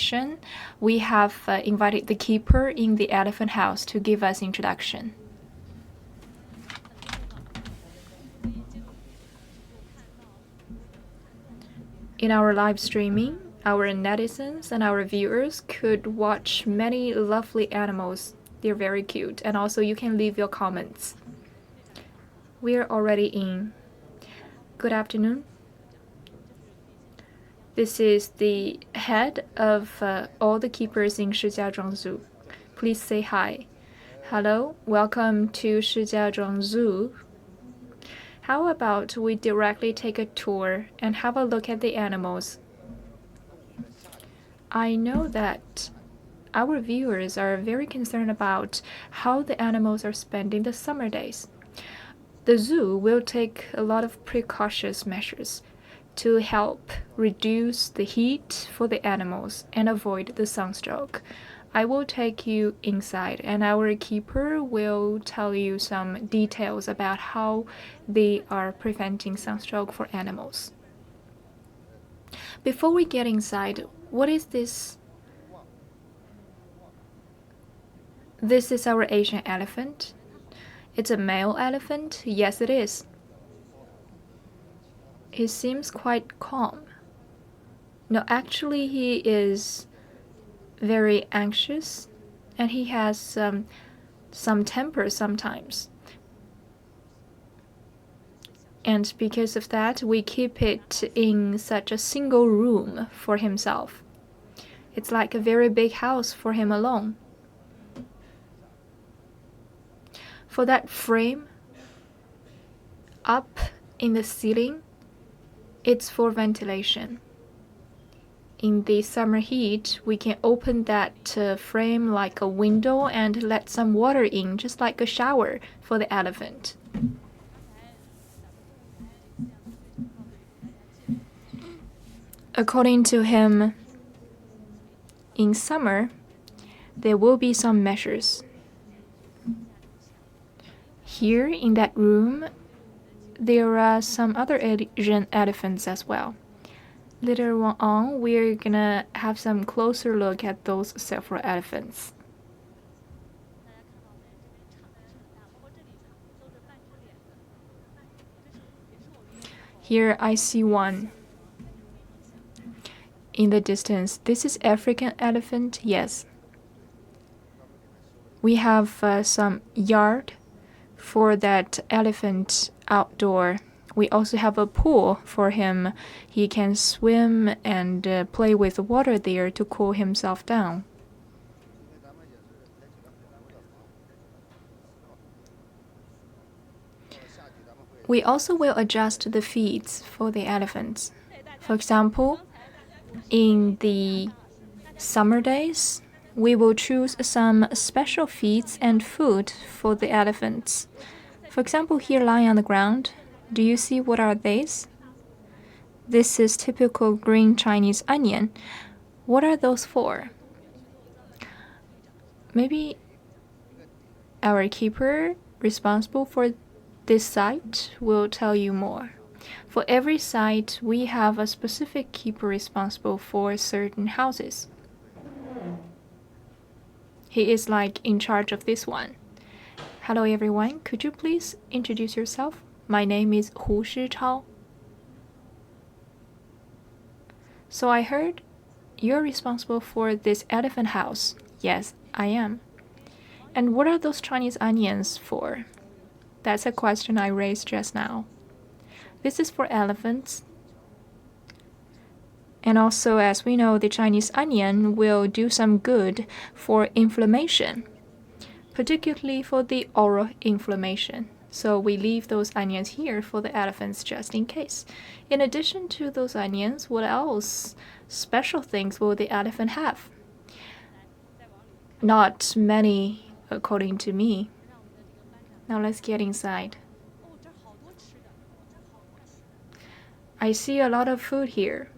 session, we have invited the keeper in the elephant house to give us introduction. In our live streaming, our netizens and our viewers could watch many lovely animals. They're very cute, and also you can leave your comments. We're already in. Good afternoon. This is the head of all the keepers in Shijiazhuang Zoo. Please say hi. Hello, welcome to Shijiazhuang Zoo. How about we directly take a tour and have a look at the animals? I know that our viewers are very concerned about how the animals are spending the summer days. The zoo will take a lot of precautionary measures to help reduce the heat for the animals and avoid the sunstroke. I will take you inside, and our keeper will tell you some details about how they are preventing sunstroke for animals. Before we get inside, what is this? This is our Asian elephant. It's a male elephant. Yes, it is. He seems quite calm. No, actually, he is very anxious, and he has some temper sometimes. And because of that, we keep it in such a single room for himself. It's like a very big house for him alone. For that frame up in the ceiling, it's for ventilation. In the summer heat, we can open that frame like a window and let some water in, just like a shower for the elephant. According to him, in summer, there will be some measures. Here in that room, there are some other Asian elephants as well. Later on, we're gonna have some closer look at those several elephants. Here I see one. In the distance, this is African elephant, yes. We have some yard for that elephant outdoor. We also have a pool for him. He can swim and play with the water there to cool himself down. We also will adjust the feeds for the elephants. For example, in the summer days, we will choose some special feeds and food for the elephants. For example, here lying on the ground, do you see what are these? This is typical green Chinese onion. What are those for? Maybe our keeper responsible for this site will tell you more. For every site, we have a specific keeper responsible for certain houses. He is like in charge of this one. Hello everyone, could you please introduce yourself? My name is Hu Shichao. So I heard you're responsible for this elephant house. Yes, I am. And what are those Chinese onions for? That's a question I raised just now. This is for elephants. And also, as we know, the Chinese onion will do some good for inflammation, particularly for the oral inflammation. So we leave those onions here for the elephants just in case. In addition to those onions, what else special things will the elephant have? Not many, according to me. Now let's get inside. I see a lot of food here.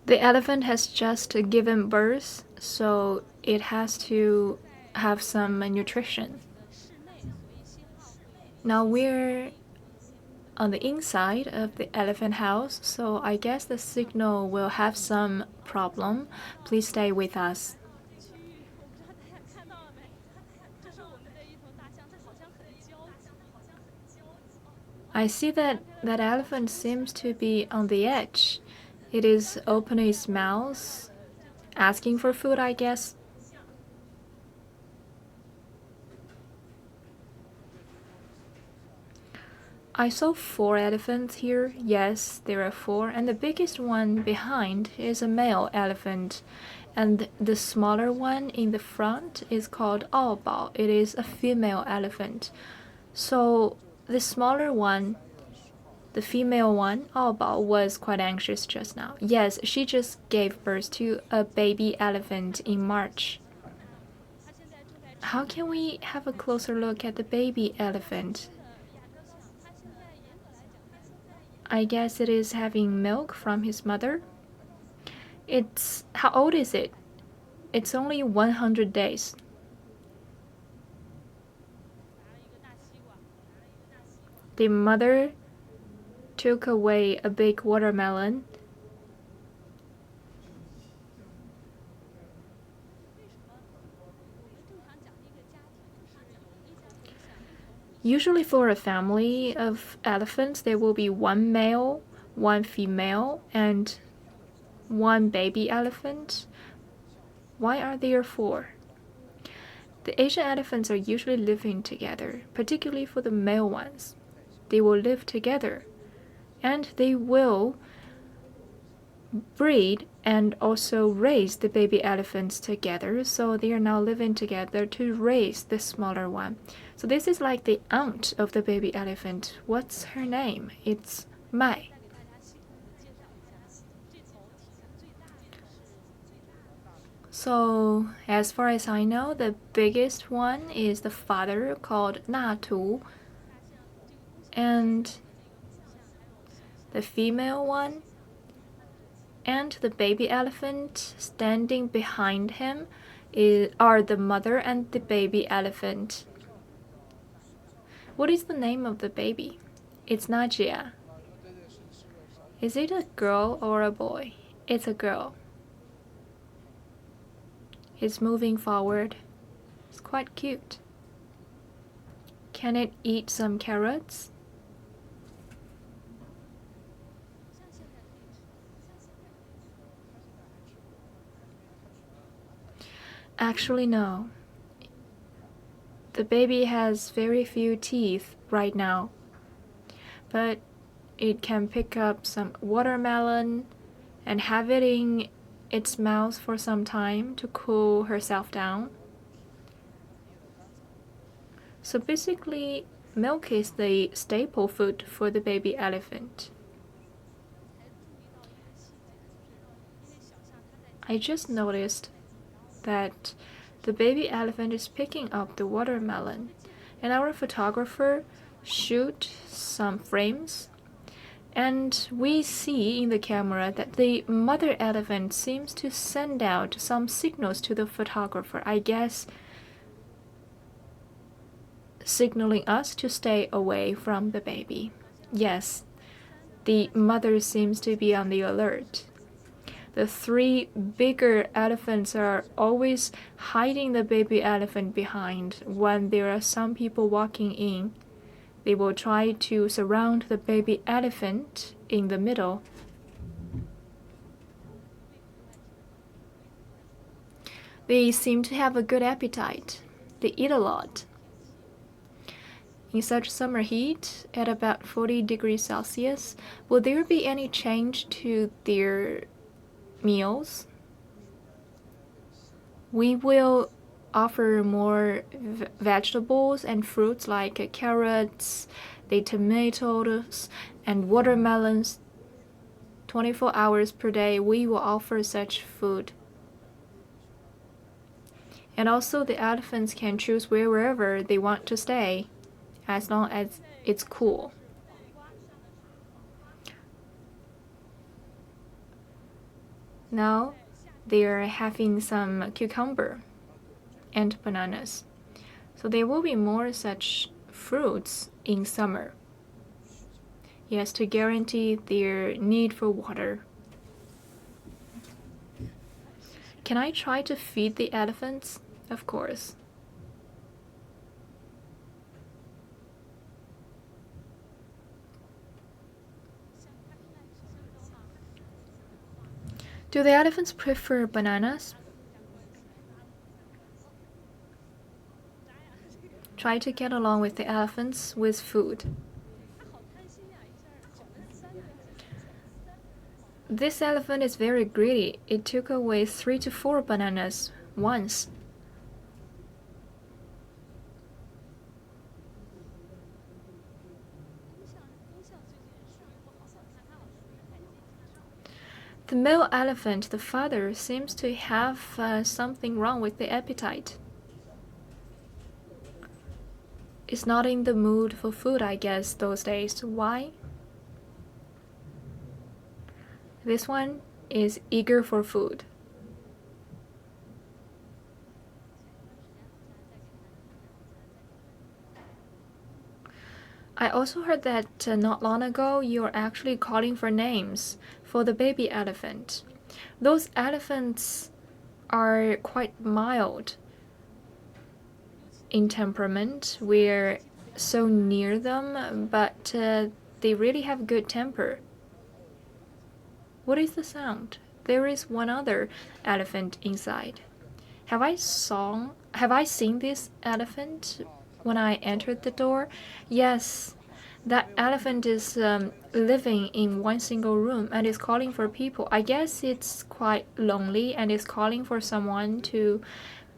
The elephant has just given birth, so it has to have some nutrition. Now we're on the inside of the elephant house, so I guess the signal will have some problem. Please stay with us. I see that elephant seems to be on the edge. It is opening its mouth, asking for food, I guess. I saw 4 elephants here. Yes, there are 4, and the biggest one behind is a male elephant, and the smaller one in the front is called Aobao. It is a female elephant. So the smaller one, the female one, Aobao, was quite anxious just now. Yes, she just gave birth to a baby elephant in March. How can we have a closer look at the baby elephant? I guess it is having milk from his mother. How old is it? It's only 100 days. The mother took away a big watermelon. Usually for a family of elephants, there will be 1 male, 1 female, and 1 baby elephant. Why are there 4? The Asian elephants are usually living together, particularly for the male ones. They will live together, and they will breed and also raise the baby elephants together, so they are now living together to raise the smaller one. So this is like the aunt of the baby elephant. What's her name? It's Mai. So as far as I know, the biggest one is the father, called Natu, and the female one and the baby elephant standing behind him are the mother and the baby elephant. What is the name of the baby? It's Najia. Is it a girl or a boy? It's a girl. It's moving forward. It's quite cute. Can it eat some carrots? Actually, no. The baby has very few teeth right now, but it can pick up some watermelon and have it in its mouth for some time to cool herself down. So basically, milk is the staple food for the baby elephant. I just noticed that the baby elephant is picking up the watermelon, and our photographer shoot some frames, and we see in the camera that the mother elephant seems to send out some signals to the photographer, I guess signaling us to stay away from the baby. Yes, the mother seems to be on the alert. The 3 bigger elephants are always hiding the baby elephant behind. When there are some people walking in, they will try to surround the baby elephant in the middle. They seem to have a good appetite. They eat a lot. In such summer heat, at about 40 degrees Celsius, will there be any change to their meals? We will offer more vegetables and fruits like carrots, the tomatoes, and watermelons. 24 hours per day, we will offer such food. And also, the elephants can choose wherever they want to stay, as long as it's cool. Now they're having some cucumber and bananas. So there will be more such fruits in summer. Yes, to guarantee their need for water. Can I try to feed the elephants? Of course. Do the elephants prefer bananas? Try to get along with the elephants with food. This elephant is very greedy. It took away 3 to 4 bananas once. The male elephant, the father, seems to have something wrong with the appetite. It's not in the mood for food, I guess, those days. Why? This one is eager for food. I also heard that not long ago you're actually calling for names for the baby elephant. Those elephants are quite mild in temperament. We're so near them, but they really have good temper. What is the sound? There is one other elephant inside. Have I seen this elephant when I entered the door? Yes, that elephant is living in one single room and is calling for people. I guess it's quite lonely and is calling for someone to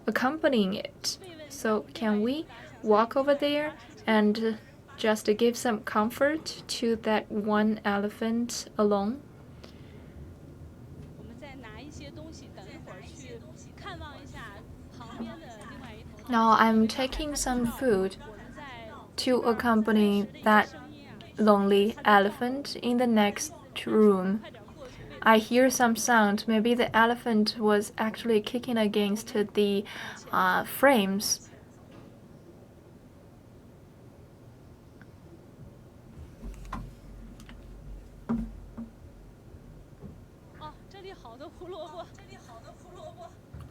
accompany it. So can we walk over there and just give some comfort to that one elephant alone? Now I'm taking some food to accompany that lonely elephant in the next room. I hear some sound. Maybe the elephant was actually kicking against the frames.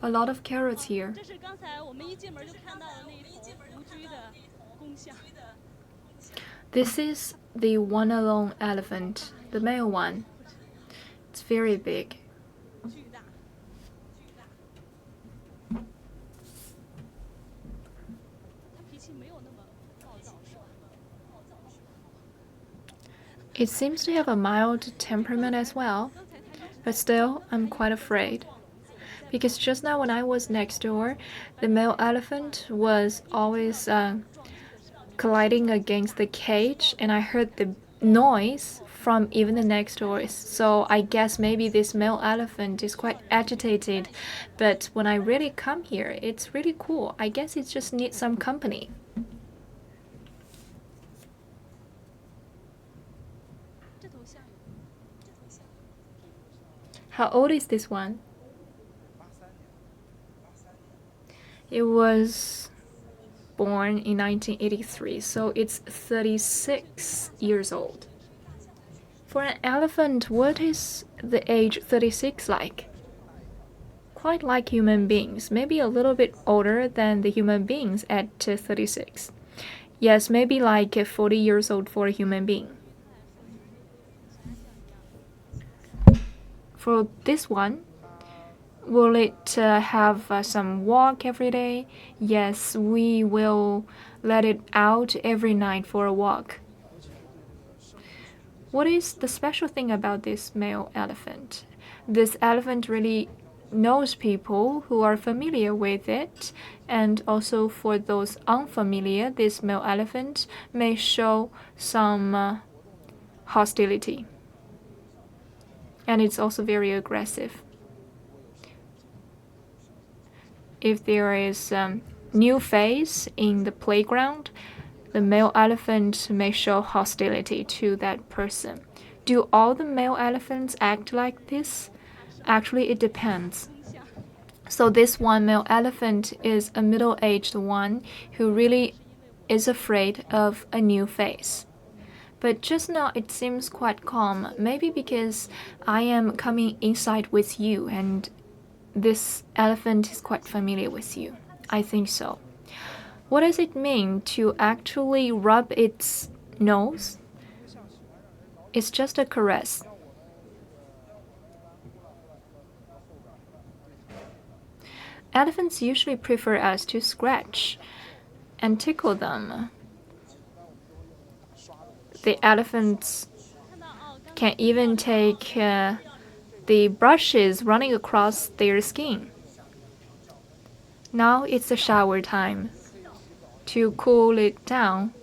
A lot of carrots here. This is the one alone elephant, the male one. It's very big. It seems to have a mild temperament as well, but still, I'm quite afraid. Because just now when I was next door, the male elephant was always colliding against the cage, and I heard the noise from even the next doors. So I guess maybe this male elephant is quite agitated, but when I really come here, it's really cool. I guess it just needs some company. How old is this one? It was born in 1983, so it's 36 years old. For an elephant, what is the age 36 like? Quite like human beings, maybe a little bit older than the human beings at 36. Yes, maybe like 40 years old for a human being. For this one, will it have some walk every day? Yes, we will let it out every night for a walk. What is the special thing about this male elephant? This elephant really knows people who are familiar with it, and also for those unfamiliar, this male elephant may show some hostility. And it's also very aggressive. If there is new face in the playground, the male elephant may show hostility to that person. Do all the male elephants act like this? Actually, it depends. So this one male elephant is a middle-aged one who really is afraid of a new face. But just now it seems quite calm, maybe because I am coming inside with you and this elephant is quite familiar with you. I think so. What does it mean to actually rub its nose? It's just a caress. Elephants usually prefer us to scratch and tickle them. The elephants can even take the brushes running across their skin. Now it's the shower time. To cool it down,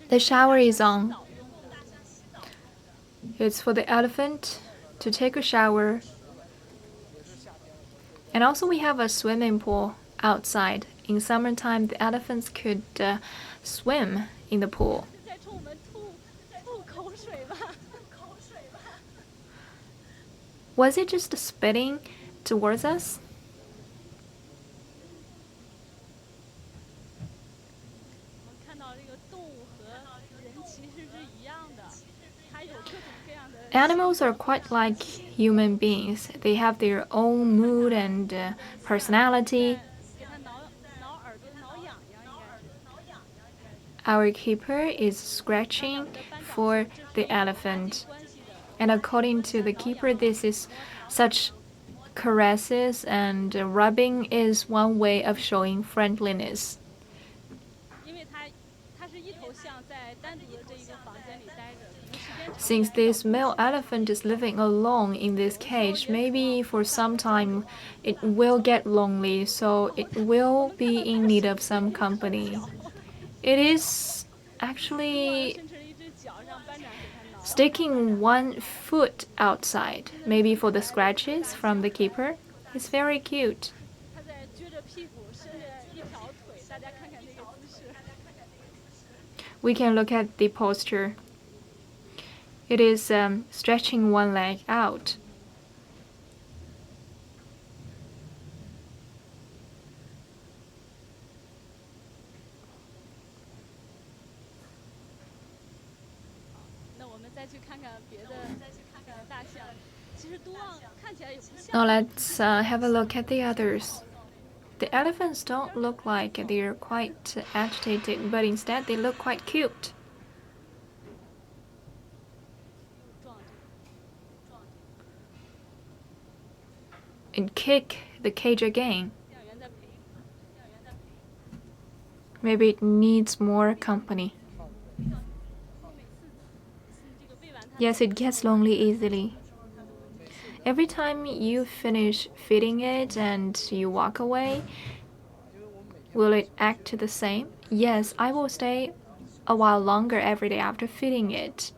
the shower is on. It's for the elephant to take a shower. And also we have a swimming pool outside. In summertime, the elephants could swim in the pool. Was it just spitting towards us? Animals are quite like human beings. They have their own mood and personality. Our keeper is scratching for the elephant. And according to the keeper, this is such caresses and rubbing is one way of showing friendliness. Since this male elephant is living alone in this cage, maybe for some time it will get lonely, so it will be in need of some company. It is actually sticking one foot outside, maybe for the scratches from the keeper. It's very cute. We can look at the posture. It is stretching one leg out. Now let's have a look at the others. The elephants don't look like they're quite agitated, but instead they look quite cute. And kick the cage again. Maybe it needs more company. Yes, it gets lonely easily. Every time you finish feeding it and you walk away, will it act the same? Yes, I will stay a while longer every day after feeding it.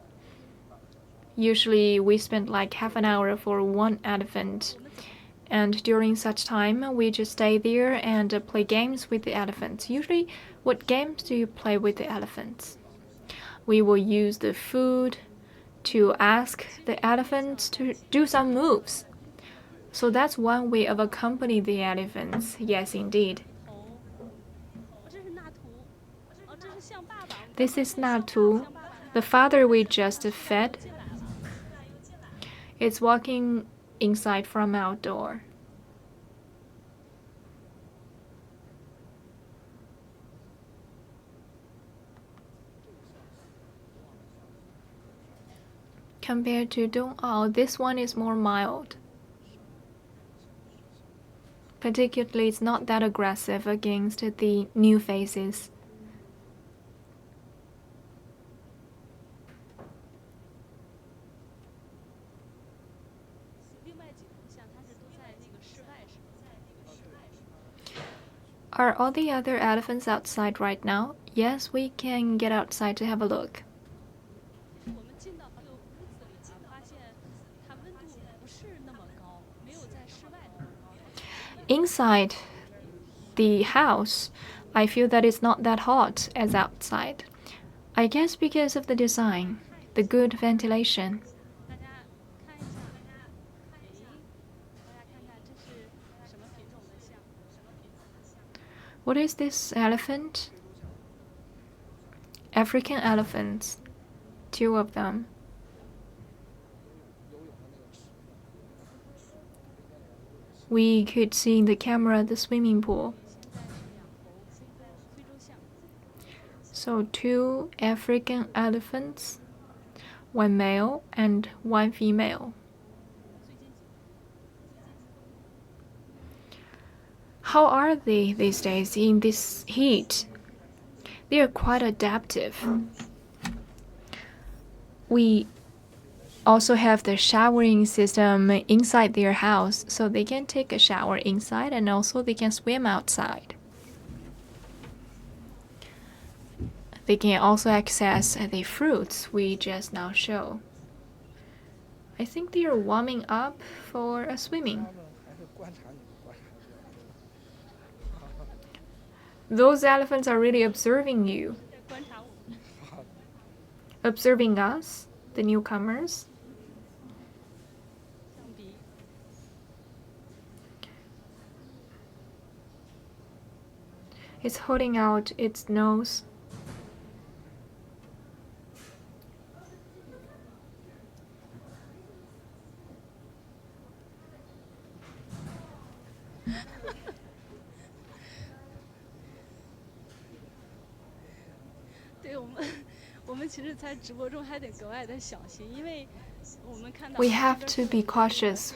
Usually we spend like half an hour for one elephant. And during such time, we just stay there and play games with the elephants. Usually, what games do you play with the elephants? We will use the food to ask the elephants to do some moves. So that's one way of accompanying the elephants. Yes, indeed. This is Natu, the father we just fed. It's walking inside from outdoor. Compared to Dongao, this one is more mild. Particularly, it's not that aggressive against the new faces. Are all the other elephants outside right now? Yes, we can get outside to have a look. inside the house, I feel that it's not that hot as outside. I guess because of the design, the good ventilation. What is this elephant? African elephants, 2 of them. We could see in the camera the swimming pool. So 2 African elephants, 1 male and 1 female. How are they these days in this heat? They are quite adaptive. We also have the showering system inside their house, so they can take a shower inside and also they can swim outside. They can also access the fruits we just now show. I think they are warming up for a swimming. Those elephants are really observing you. Observing us, the newcomers. It's holding out its nose. We have to be cautious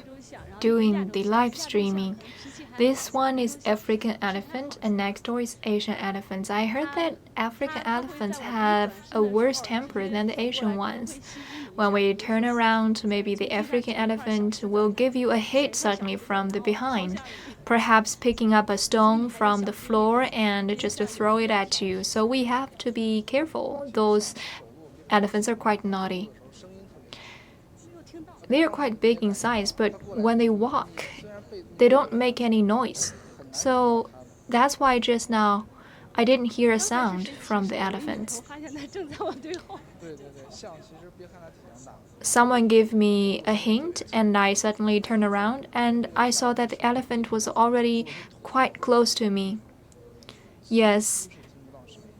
doing the live streaming. This one is African elephant and next door is Asian elephants. I heard that African elephants have a worse temper than the Asian ones. When we turn around, maybe the African elephant will give you a hit suddenly from the behind, perhaps picking up a stone from the floor and just throw it at you. So we have to be careful. Those elephants are quite naughty. They are quite big in size, but when they walk, they don't make any noise. So that's why just now I didn't hear a sound from the elephants. Someone gave me a hint and I suddenly turned around and I saw that the elephant was already quite close to me. Yes,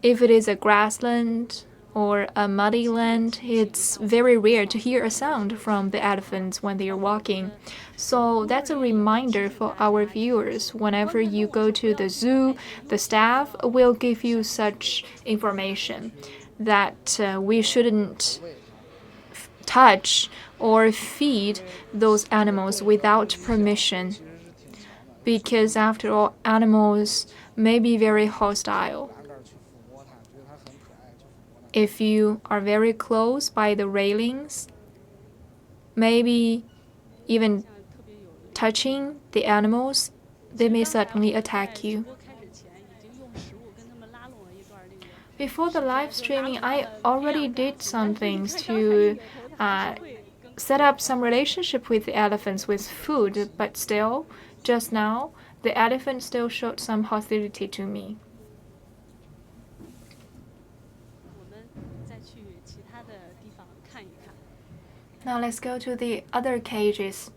if it is a grassland or a muddy land, it's very rare to hear a sound from the elephants when they are walking. So that's a reminder for our viewers. Whenever you go to the zoo, the staff will give you such information that we shouldn't touch or feed those animals without permission. Because after all, animals may be very hostile. If you are very close by the railings, maybe even touching the animals, they may suddenly attack you. Before the live streaming, I already did some things to set up some relationship with the elephants with food, but still, just now, the elephant still showed some hostility to me. Now let's go to the other cages.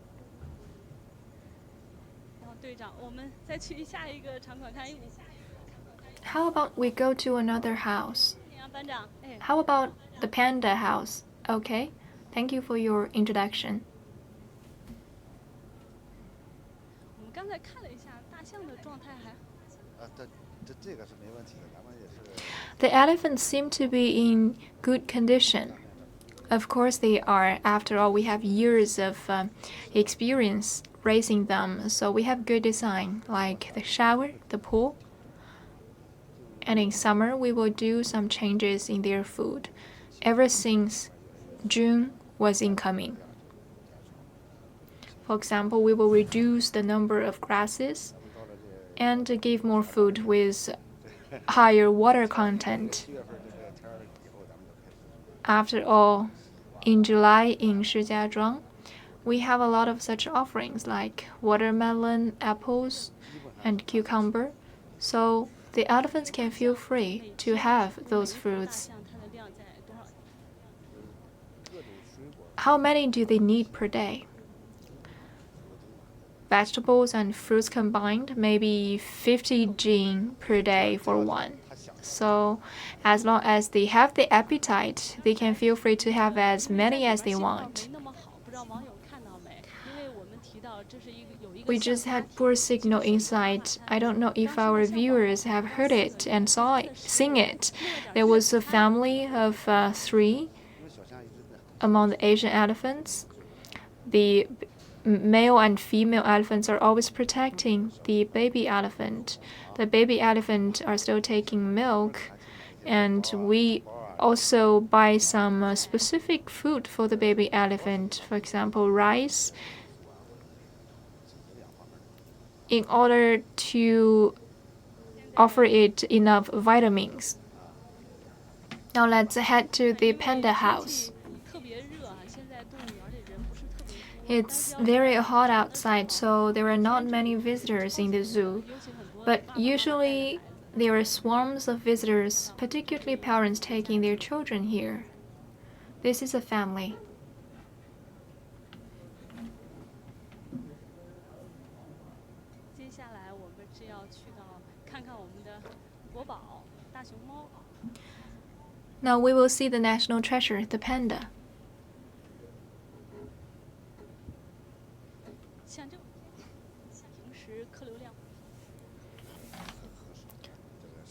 How about we go to another house? How about the panda house? Okay, thank you for your introduction. The elephants seem to be in good condition. Of course they are. After all, we have years of experience raising them, so we have good design, like the shower, the pool. And in summer, we will do some changes in their food ever since June was incoming. For example, we will reduce the number of grasses and give more food with higher water content. After all, in July in Shijiazhuang, we have a lot of such offerings like watermelon, apples, and cucumber, so the elephants can feel free to have those fruits. How many do they need per day? Vegetables and fruits combined, maybe 50 jin per day for one. So as long as they have the appetite, they can feel free to have as many as they want. We just had poor signal inside. I don't know if our viewers have heard it and seen it. There was a family of 3 among the Asian elephants. The male and female elephants are always protecting the baby elephant. The baby elephant are still taking milk, and we also buy some specific food for the baby elephant, for example, rice, in order to offer it enough vitamins. Now let's head to the panda house. It's very hot outside, so there are not many visitors in the zoo. But usually there are swarms of visitors, particularly parents taking their children here. This is a family. Now we will see the national treasure, the panda.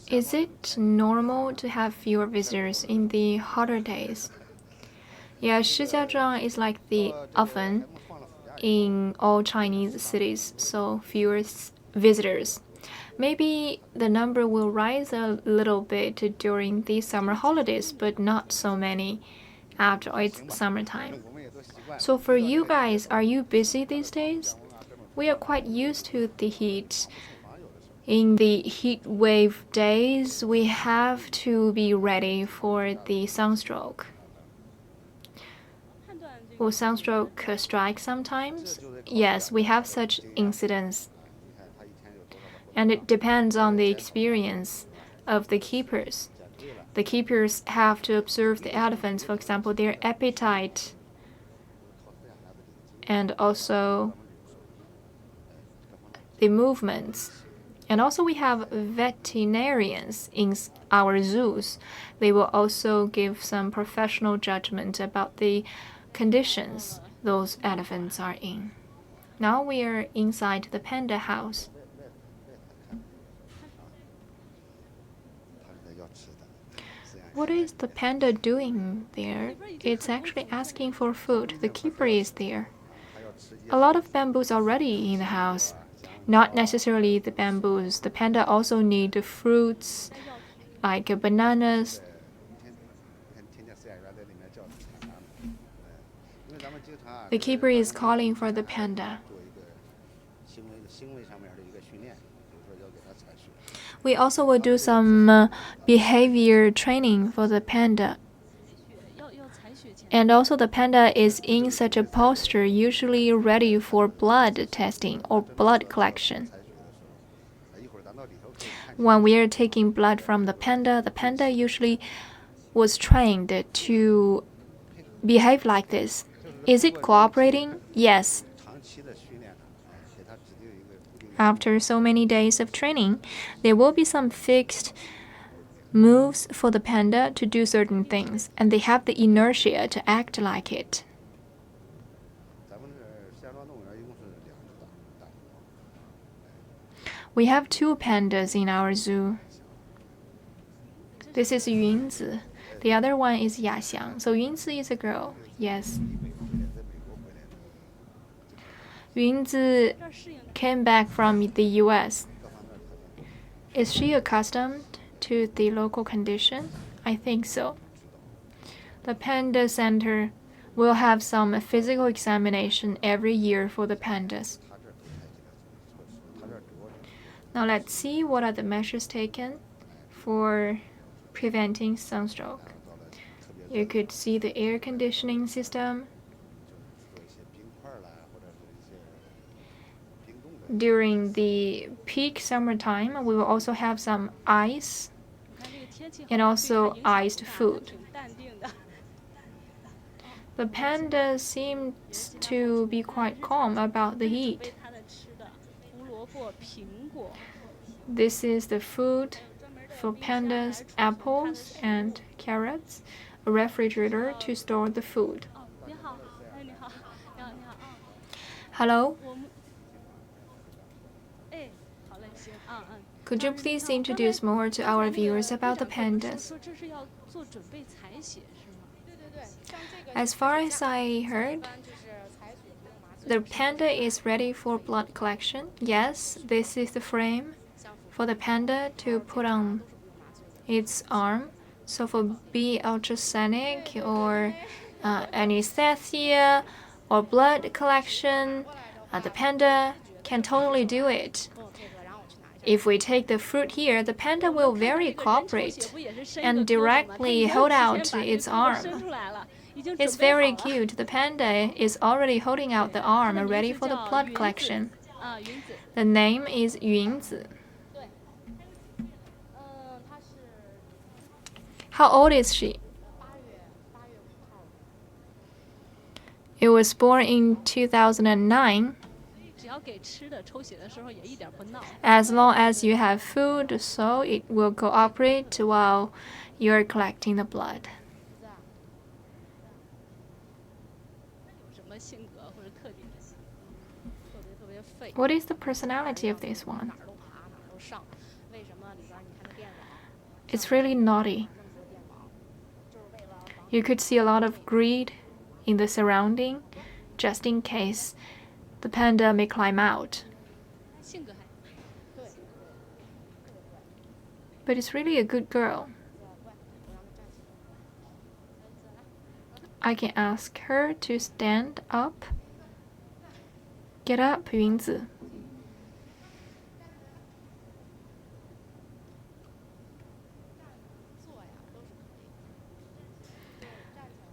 Is it normal to have fewer visitors in the hotter days? Yeah, Shijiazhuang is like the oven in all Chinese cities, so fewer visitors. Maybe the number will rise a little bit during the summer holidays, but not so many after it's summertime. So for you guys, are you busy these days? We are quite used to the heat. In the heat wave days, we have to be ready for the sunstroke. Will sunstroke strike sometimes? Yes, we have such incidents. And it depends on the experience of the keepers. The keepers have to observe the elephants, for example, their appetite, and also the movements. And also we have veterinarians in our zoos. They will also give some professional judgment about the conditions those elephants are in. Now we are inside the panda house. What is the panda doing there? It's actually asking for food. The keeper is there. A lot of bamboos already in the house. Not necessarily the bamboos. The panda also need the fruits like bananas. The keeper is calling for the panda. We also will do some behavior training for the panda. And also the panda is in such a posture, usually ready for blood testing or blood collection. When we are taking blood from the panda usually was trained to behave like this. Is it cooperating? Yes. After so many days of training, there will be some fixed moves for the panda to do certain things, and they have the inertia to act like it. We have 2 pandas in our zoo. This is Yunzi. The other one is Yaxiang. So Yunzi is a girl. Yes. Yunzi came back from the US. Is she accustomed to the local condition? I think so. The Panda Center will have some physical examination every year for the pandas. Now let's see what are the measures taken for preventing sunstroke. You could see the air conditioning system. During the peak summertime, we will also have some ice and also iced food. The panda seems to be quite calm about the heat. This is the food for pandas: apples and carrots, a refrigerator to store the food. Hello? Could you please introduce more to our viewers about the pandas? As far as I heard, the panda is ready for blood collection. Yes, this is the frame for the panda to put on its arm. So for be ultrasonic or anesthesia or blood collection, the panda can totally do it. If we take the fruit here, the panda will very cooperate and directly hold out its arm. It's very cute. The panda is already holding out the arm, ready for the blood collection. The name is Yunzi. How old is she? It was born in 2009. As long as you have food, so it will cooperate while you're collecting the blood. What is the personality of this one? It's really naughty. You could see a lot of greed in the surrounding, just in case the panda may climb out. But it's really a good girl. I can ask her to stand up. Get up, Yunzi.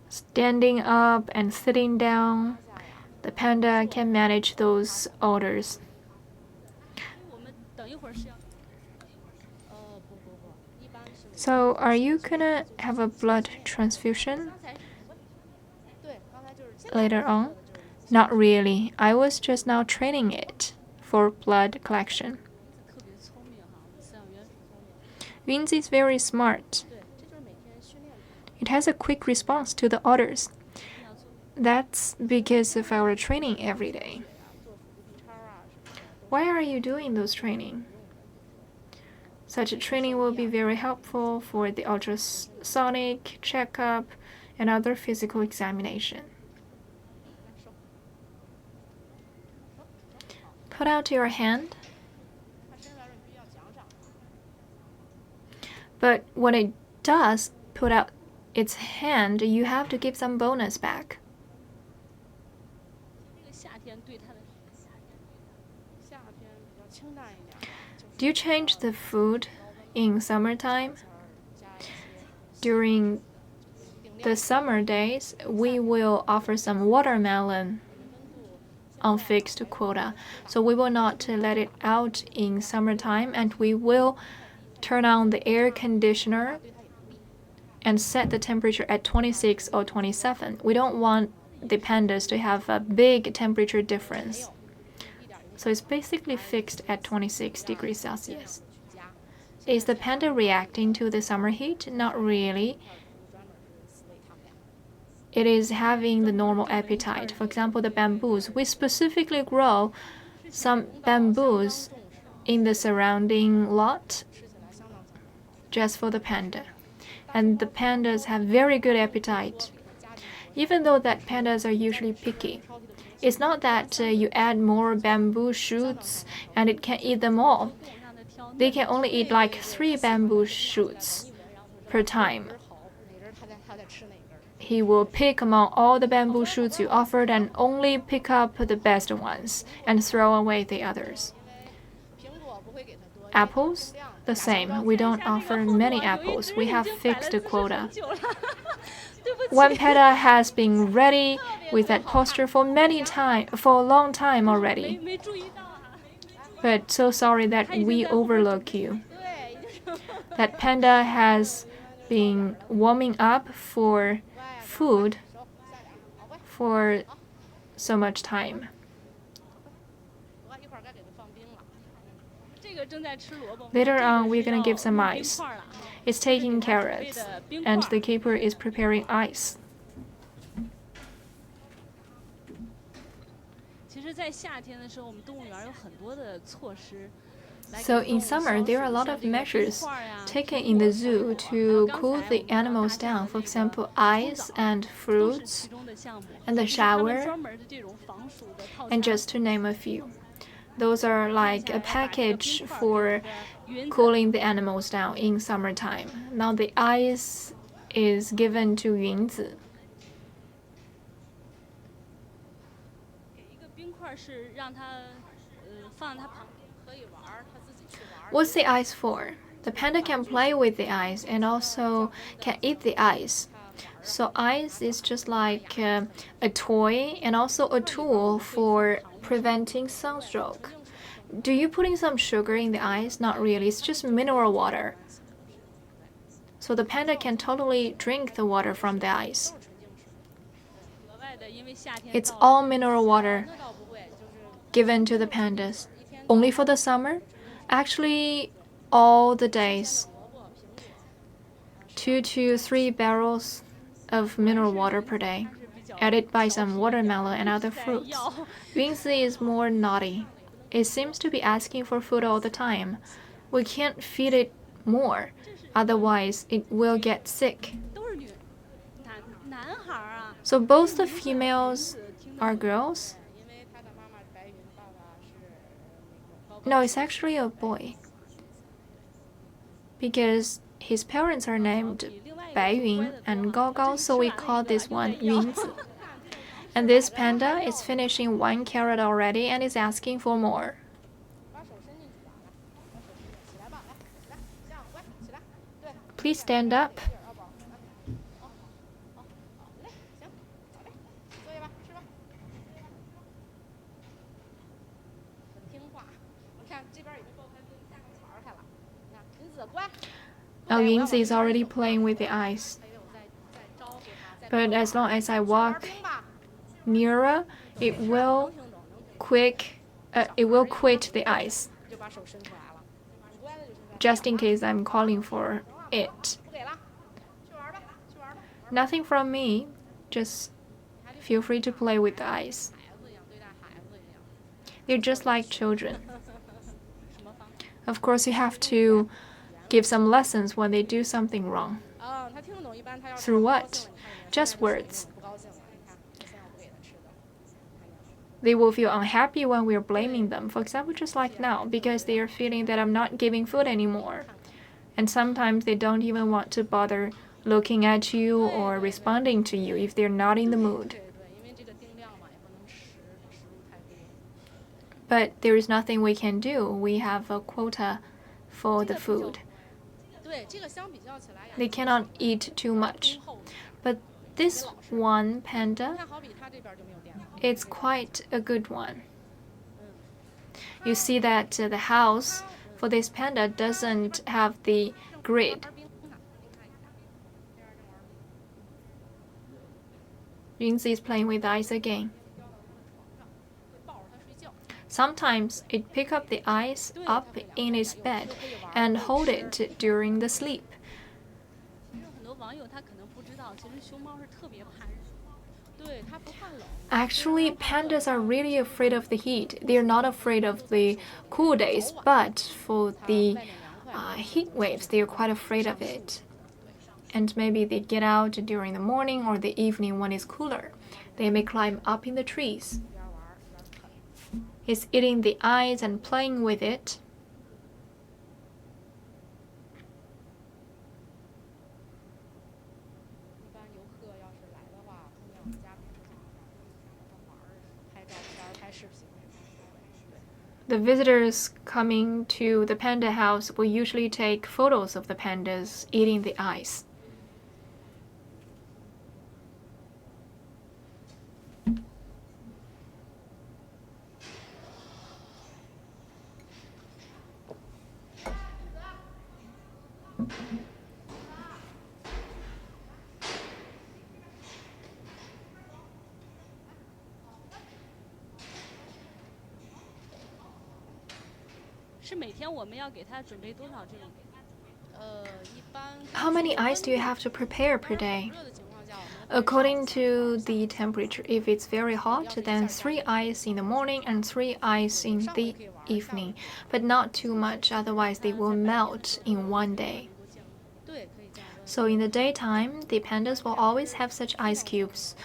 Standing up and sitting down, the panda can manage those orders. So, are you gonna have a blood transfusion later on? Not really. I was just now training it for blood collection. Yunzi is very smart. It has a quick response to the orders. That's because of our training every day. Why are you doing those training? Such a training will be very helpful for the ultrasonic checkup and other physical examination. Put out your hand. But when it does put out its hand, you have to give some bonus back. Do you change the food in summertime? During the summer days, we will offer some watermelon on fixed quota. So we will not let it out in summertime, and we will turn on the air conditioner and set the temperature at 26 or 27. We don't want the pandas to have a big temperature difference. So it's basically fixed at 26 degrees Celsius. Is the panda reacting to the summer heat? Not really. It is having the normal appetite. For example, the bamboos. We specifically grow some bamboos in the surrounding lot just for the panda. And the pandas have very good appetite. Even though that pandas are usually picky. It's not that you add more bamboo shoots and it can eat them all. They can only eat like 3 bamboo shoots per time. He will pick among all the bamboo shoots you offered and only pick up the best ones and throw away the others. Apples? The same. We don't offer many apples. We have fixed quota. One panda has been ready with that posture for a long time already. But so sorry that we overlook you. That panda has been warming up for food for so much time. Later on, we're gonna give some ice. It's taking carrots, and the keeper is preparing ice. So in summer, there are a lot of measures taken in the zoo to cool the animals down. For example, ice and fruits, and the shower, and just to name a few. Those are like a package for cooling the animals down in summertime. Now the ice is given to Yunzi. What's the ice for? The panda can play with the ice and also can eat the ice. So ice is just like a toy and also a tool for preventing sunstroke. Do you put in some sugar in the ice? Not really, it's just mineral water. So the panda can totally drink the water from the ice. It's all mineral water given to the pandas. Only for the summer? Actually, all the days. 2 to 3 barrels of mineral water per day, added by some watermelon and other fruits. Yunzi is more naughty. It seems to be asking for food all the time. We can't feed it more, otherwise it will get sick. So both the females are girls? No, it's actually a boy. Because his parents are named Baiyun and Gaogao, so we call this one Yunzi. And this panda is finishing 1 carrot already and is asking for more. Please stand up. Now Yunzi is already playing with the ice. But as long as I walk nearer, it will quit the ice. Just in case I'm calling for it. Nothing from me, just feel free to play with the ice. They're just like children. Of course, you have to give some lessons when they do something wrong. Through what? Just words. They will feel unhappy when we're blaming them. For example, just like now, because they are feeling that I'm not giving food anymore. And sometimes they don't even want to bother looking at you or responding to you if they're not in the mood. But there is nothing we can do. We have a quota for the food. They cannot eat too much. But this one panda, it's quite a good one. You see that the house for this panda doesn't have the grid. Yunzi is playing with ice again. Sometimes it picks up the ice up in its bed and hold it during the sleep. Actually, pandas are really afraid of the heat. They are not afraid of the cool days, but for the heat waves, they are quite afraid of it. And maybe they get out during the morning or the evening when it's cooler. They may climb up in the trees. He's eating the ice and playing with it. The visitors coming to the panda house will usually take photos of the pandas eating the ice. How many ice do you have to prepare per day? According to the temperature, if it's very hot, then 3 ice in the morning and 3 ice in the evening, but not too much, otherwise they will melt in one day. So in the daytime, the pandas will always have such ice cubes.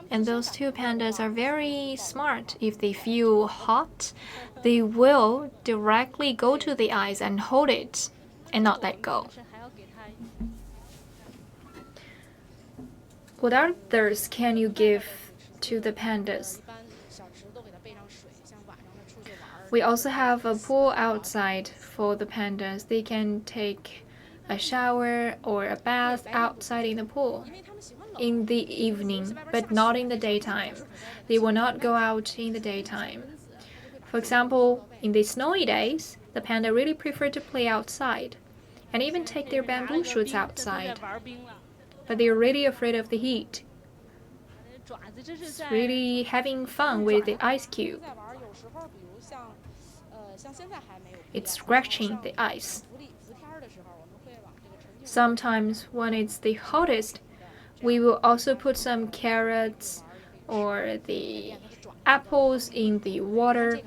And those two pandas are very smart. If they feel hot, they will directly go to the ice and hold it and not let go. What others can you give to the pandas? We also have a pool outside for the pandas. They can take a shower or a bath outside in the pool in the evening, but not in the daytime. They will not go out in the daytime. For example, in the snowy days, the panda really prefer to play outside and even take their bamboo shoots outside. But they're really afraid of the heat. It's really having fun with the ice cube. It's scratching the ice. Sometimes when it's the hottest, we will also put some carrots or the apples in the water.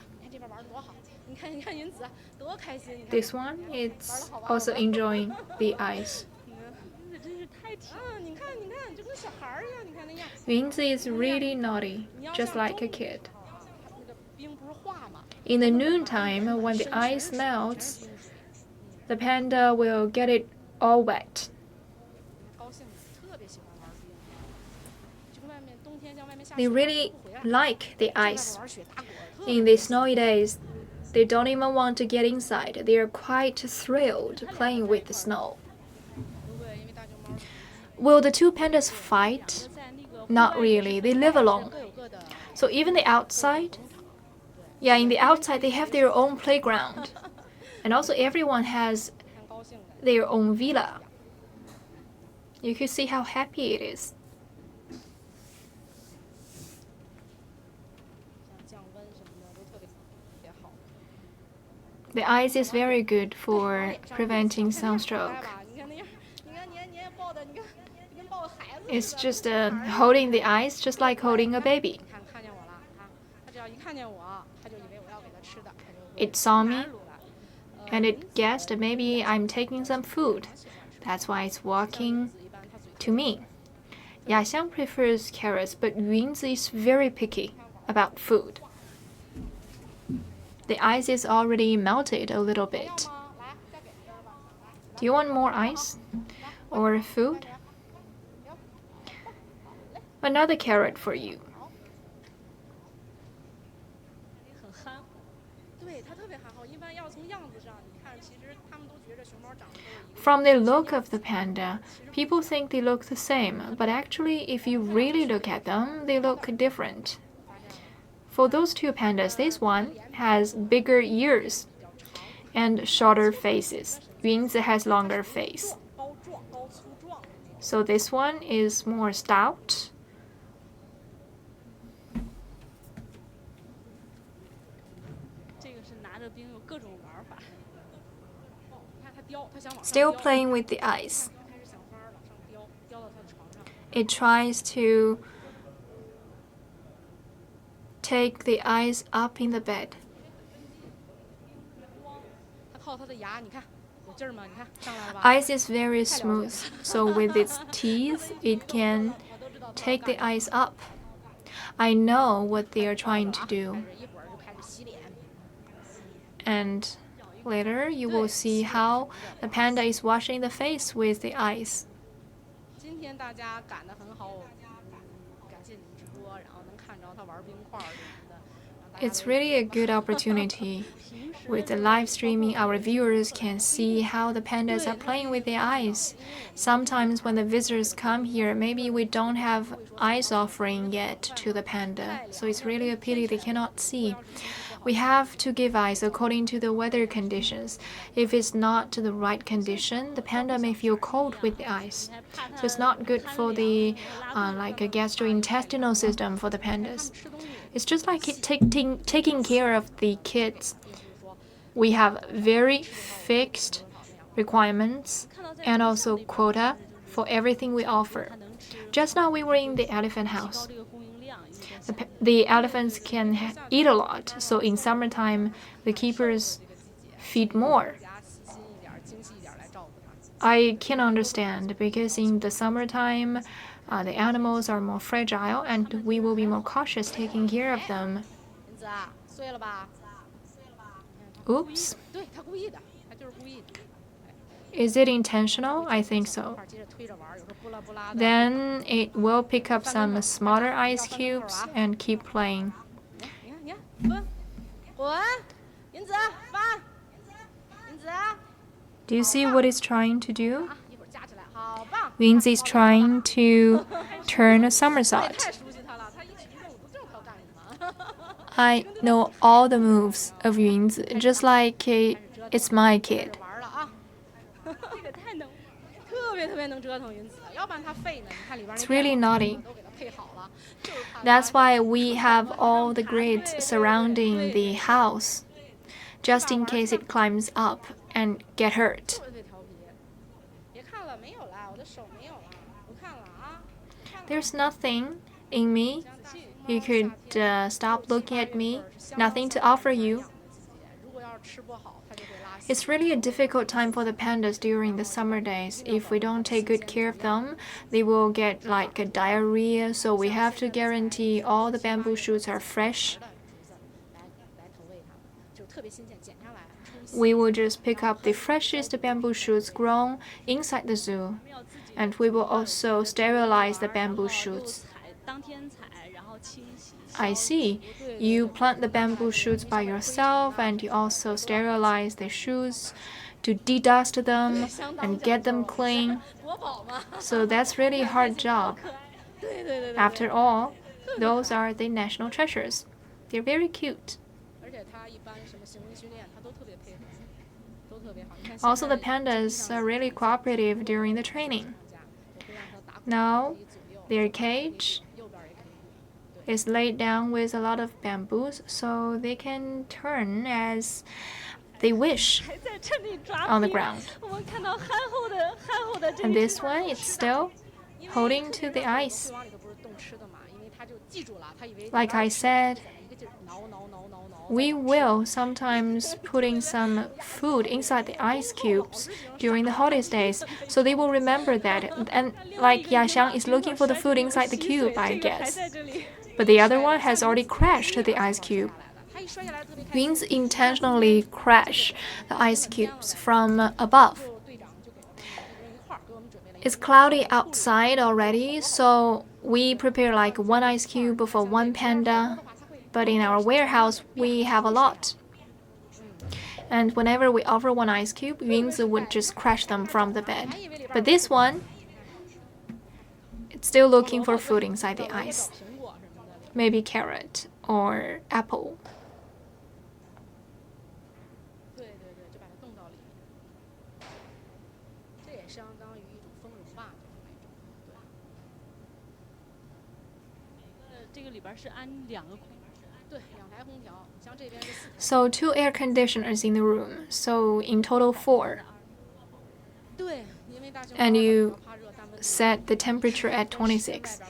This one is also enjoying the ice. Yunzi is really naughty, just like a kid. In the noontime, when the ice melts, the panda will get it all wet. They really like the ice. In the snowy days, they don't even want to get inside. They are quite thrilled playing with the snow. Will the two pandas fight? Not really. They live alone. So even the outside, in the outside they have their own playground. And also everyone has their own villa. You can see how happy it is. The ice is very good for preventing sunstroke. It's just holding the ice, just like holding a baby. It saw me, and it guessed maybe I'm taking some food. That's why it's walking to me. Yaxiang prefers carrots, but Yunzi is very picky about food. The ice is already melted a little bit. Do you want more ice or food? Another carrot for you. From the look of the panda, people think they look the same, but actually, if you really look at them, they look different. For those two pandas, this one has bigger ears and shorter faces. Yunzi has longer face. So this one is more stout. Still playing with the ice. It tries to take the ice up in the bed. Ice is very smooth, so with its teeth, it can take the ice up. I know what they are trying to do. And later, you will see how the panda is washing the face with the ice. It's really a good opportunity With the live streaming, our viewers can see how the pandas are playing with their eyes. Sometimes when the visitors come here, maybe we don't have ice offering yet to the panda, so it's really a pity they cannot see. We have to give ice according to the weather conditions. If it's not the right condition, the panda may feel cold with the ice. So it's not good for the like a gastrointestinal system for the pandas. It's just like taking care of the kids. We have very fixed requirements and also quota for everything we offer. Just now we were in the elephant house. The elephants can eat a lot, so in summertime, the keepers feed more. I can understand because in the summertime, the animals are more fragile and we will be more cautious taking care of them. Oops. Is it intentional? I think so. Then it will pick up some smaller ice cubes and keep playing. Do you see what it's trying to do? Yunzi is trying to turn a somersault. I know all the moves of Yunzi, just like it's my kid. It's really naughty. That's why we have all the grids surrounding the house, just in case it climbs up and get hurt. There's nothing in me. You could stop looking at me. Nothing to offer you. It's really a difficult time for the pandas during the summer days. If we don't take good care of them, they will get like a diarrhea, so we have to guarantee all the bamboo shoots are fresh. We will just pick up the freshest bamboo shoots grown inside the zoo, and we will also sterilize the bamboo shoots. I see. You plant the bamboo shoots by yourself and you also sterilize the shoots to dedust them and get them clean. So that's really a hard job. After all, those are the national treasures. They're very cute. Also, the pandas are really cooperative during the training. Now, their cage is laid down with a lot of bamboos, so they can turn as they wish on the ground. And this one, it's still holding to the ice. Like I said, we will sometimes putting some food inside the ice cubes during the holidays, so they will remember that. And like Yaxiang is looking for the food inside the cube, I guess. But the other one has already crashed the ice cube. Yunzi intentionally crash the ice cubes from above. It's cloudy outside already, so we prepare like one ice cube for one panda. But in our warehouse, we have a lot. And whenever we offer one ice cube, Yunzi would just crash them from the bed. But this one, it's still looking for food inside the ice. Maybe carrot or apple. So 2 air conditioners in the room, so in total 4. And you set the temperature at 26.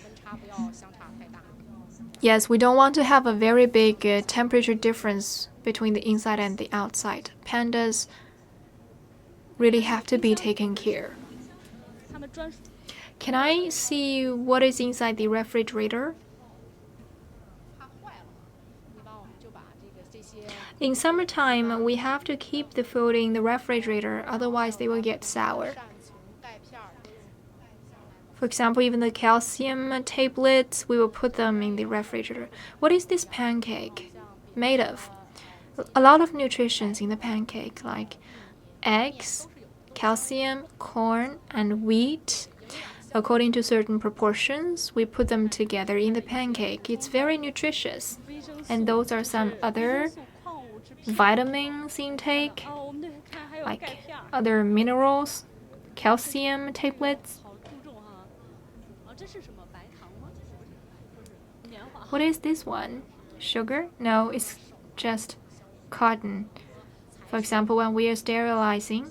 Yes, we don't want to have a very big temperature difference between the inside and the outside. Pandas really have to be taken care. Can I see what is inside the refrigerator? In summertime, we have to keep the food in the refrigerator, otherwise they will get sour. For example, even the calcium tablets, we will put them in the refrigerator. What is this pancake made of? a lot of nutrition in the pancake, like eggs, calcium, corn, and wheat. According to certain proportions, we put them together in the pancake. It's very nutritious. And those are some other vitamins intake, like other minerals, calcium tablets. What is this one? Sugar? No, it's just cotton. For example, when we are sterilizing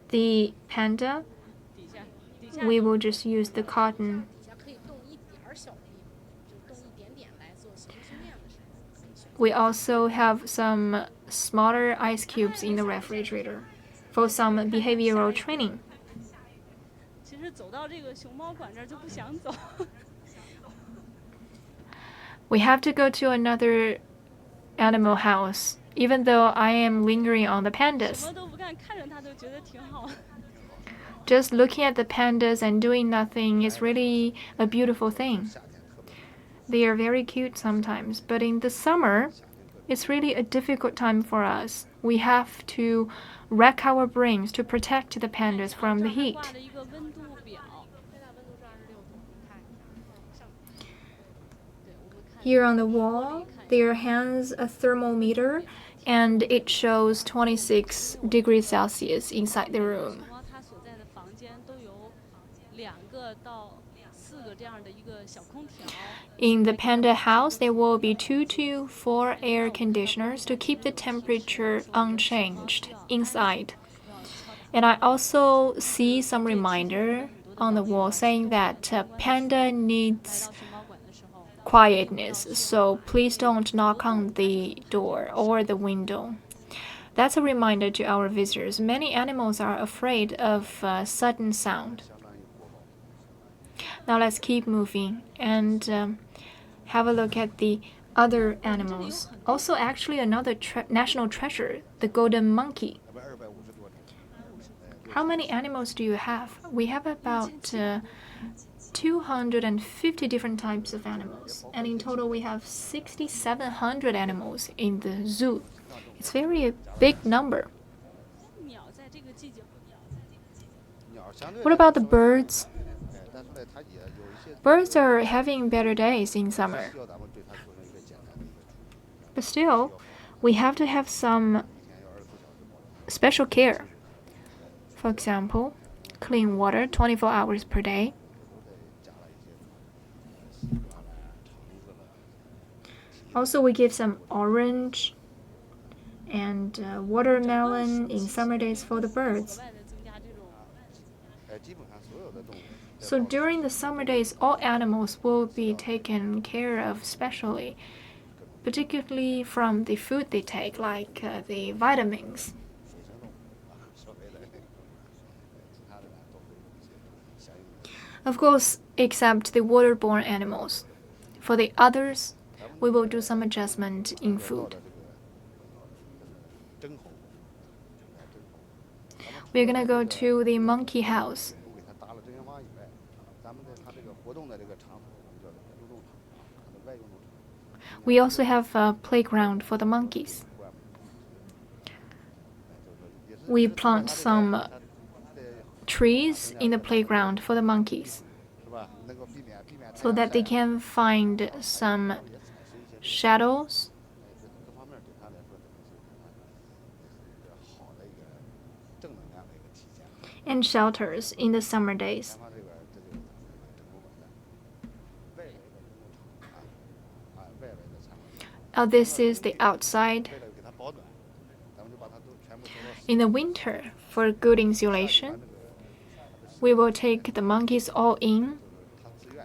the panda, we will just use the cotton. We also have some smaller ice cubes in the refrigerator for some behavioral training. We have to go to another animal house, even though I am lingering on the pandas. Just looking at the pandas and doing nothing is really a beautiful thing. They are very cute sometimes, but in the summer, it's really a difficult time for us. We have to rack our brains to protect the pandas from the heat. Here on the wall, there hangs a thermometer, and it shows 26 degrees Celsius inside the room. In the panda house, there will be 2 to 4 air conditioners to keep the temperature unchanged inside. And I also see some reminder on the wall saying that panda needs quietness, so please don't knock on the door or the window. That's a reminder to our visitors. Many animals are afraid of sudden sound. Now let's keep moving and have a look at the other animals. Also, actually, another national treasure, the golden monkey. How many animals do you have? We have about 250 different types of animals, and in total we have 6,700 animals in the zoo. It's very a big number. What about the birds? Birds are having better days in summer. But still, we have to have some special care. For example, clean water 24 hours per day. Also, we give some orange and watermelon in summer days for the birds. So during the summer days, all animals will be taken care of specially, particularly from the food they take, like the vitamins. Of course, except the waterborne animals. For the others, we will do some adjustment in food. We're gonna go to the monkey house. We also have a playground for the monkeys. We plant some trees in the playground for the monkeys so that they can find some shadows and shelters in the summer days. This is the outside. In the winter, for good insulation, we will take the monkeys all in,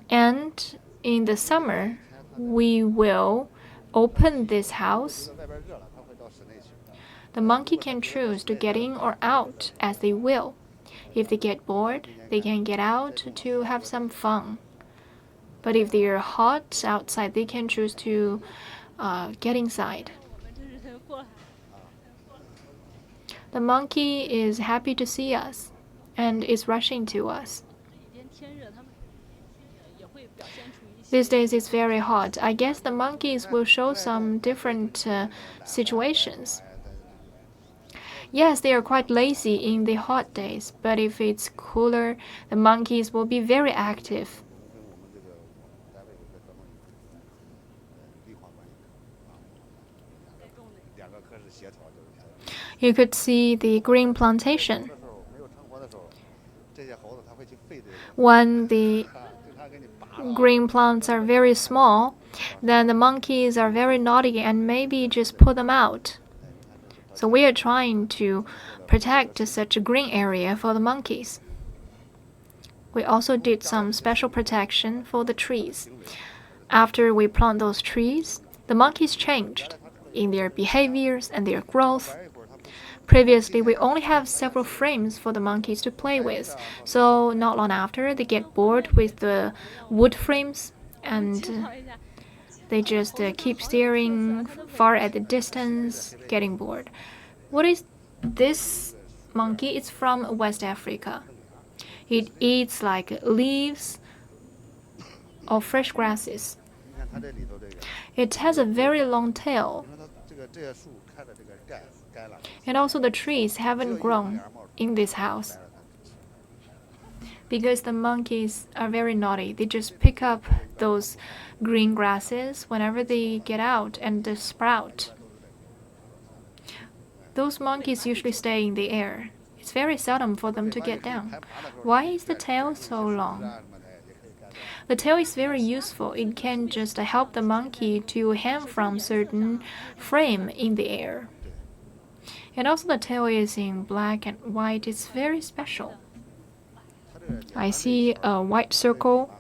and in the summer, we will open this house. The monkey can choose to get in or out as they will. If they get bored, they can get out to have some fun. But if they are hot outside, they can choose to get inside. The monkey is happy to see us and is rushing to us. These days it's very hot. I guess the monkeys will show some different situations. Yes, they are quite lazy in the hot days, but if it's cooler, the monkeys will be very active. You could see the green plantation. When the green plants are very small, then the monkeys are very naughty and maybe just pull them out. So we are trying to protect such a green area for the monkeys. We also did some special protection for the trees. After we plant those trees, the monkeys changed in their behaviors and their growth. Previously, we only have several frames for the monkeys to play with, so not long after, they get bored with the wood frames and they just keep staring far at the distance, getting bored. What is this monkey? It's from West Africa. It eats like leaves or fresh grasses. It has a very long tail. And also the trees haven't grown in this house. Because the monkeys are very naughty, they just pick up those green grasses whenever they get out and they sprout. Those monkeys usually stay in the air. It's very seldom for them to get down. Why is the tail so long? The tail is very useful. It can just help the monkey to hang from certain frame in the air. And also the tail is in black and white. It's very special. I see a white circle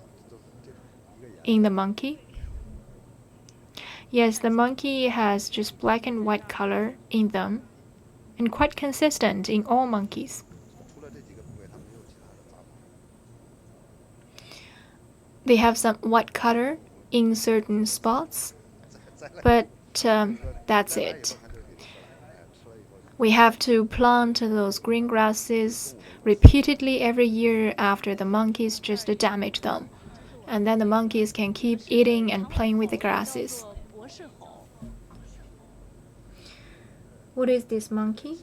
in the monkey. Yes, the monkey has just black and white color in them and quite consistent in all monkeys. They have some white color in certain spots, but that's it. We have to plant those green grasses repeatedly every year after the monkeys just damage them. And then the monkeys can keep eating and playing with the grasses. What is this monkey?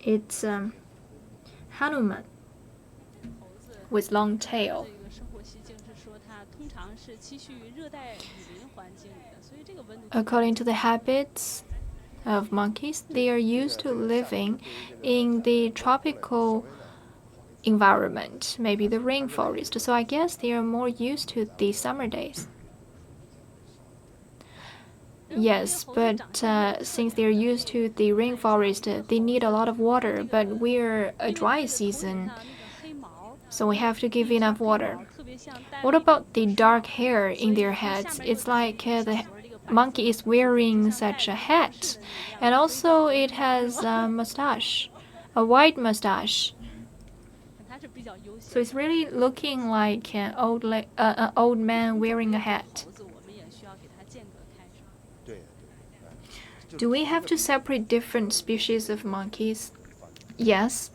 It's Hanuman with long tail. According to the habits of monkeys, they are used to living in the tropical environment, maybe the rainforest. So I guess they are more used to the summer days. Yes, but since they're used to the rainforest, they need a lot of water. But we're a dry season, so we have to give enough water. What about the dark hair in their heads? It's like the monkey is wearing such a hat, and also it has a mustache, a white mustache. So it's really looking like an old man wearing a hat. Do we have to separate different species of monkeys? Yes.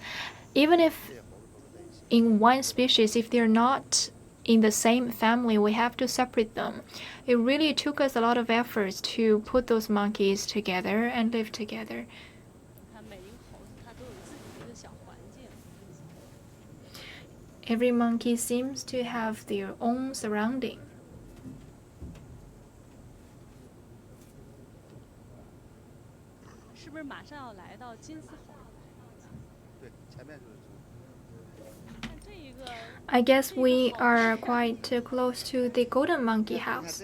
Even if in one species, if they're not in the same family, we have to separate them. It really took us a lot of efforts to put those monkeys together and live together. Every monkey seems to have their own surrounding. I guess we are quite close to the golden monkey house.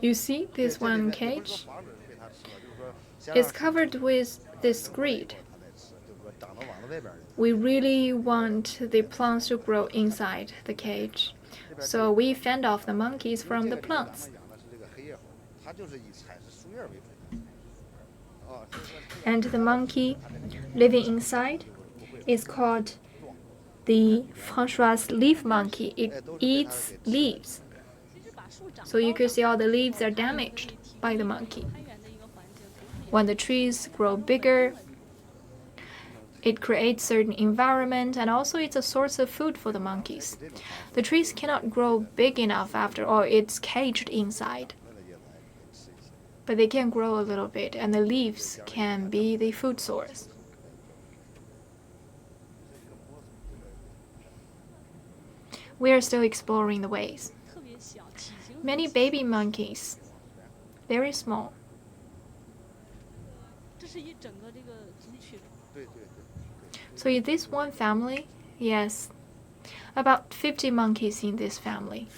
You see this one cage? It's covered with this screed. We really want the plants to grow inside the cage, so we fend off the monkeys from the plants. And the monkey living inside is called the Francois leaf monkey. It eats leaves. So you can see all the leaves are damaged by the monkey. When the trees grow bigger, It creates certain environment, and also it's a source of food for the monkeys. The trees cannot grow big enough after all, it's caged inside. But they can grow a little bit, and the leaves can be the food source. We are still exploring the ways. Many baby monkeys, very small. So in this one family, yes, about 50 monkeys in this family.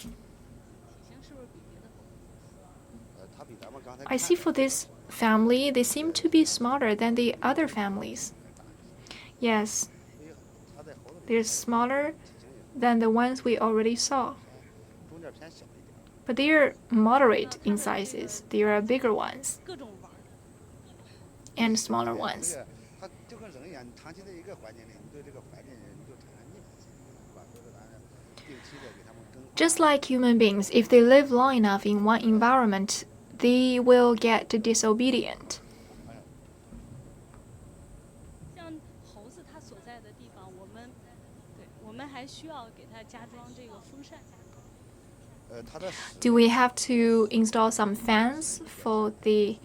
I see for this family, they seem to be smaller than the other families. Yes, they're smaller than the ones we already saw. But they are moderate in sizes. There are bigger ones and smaller ones. Just like human beings, if they live long enough in one environment, they will get disobedient. Do we have to install some fans for the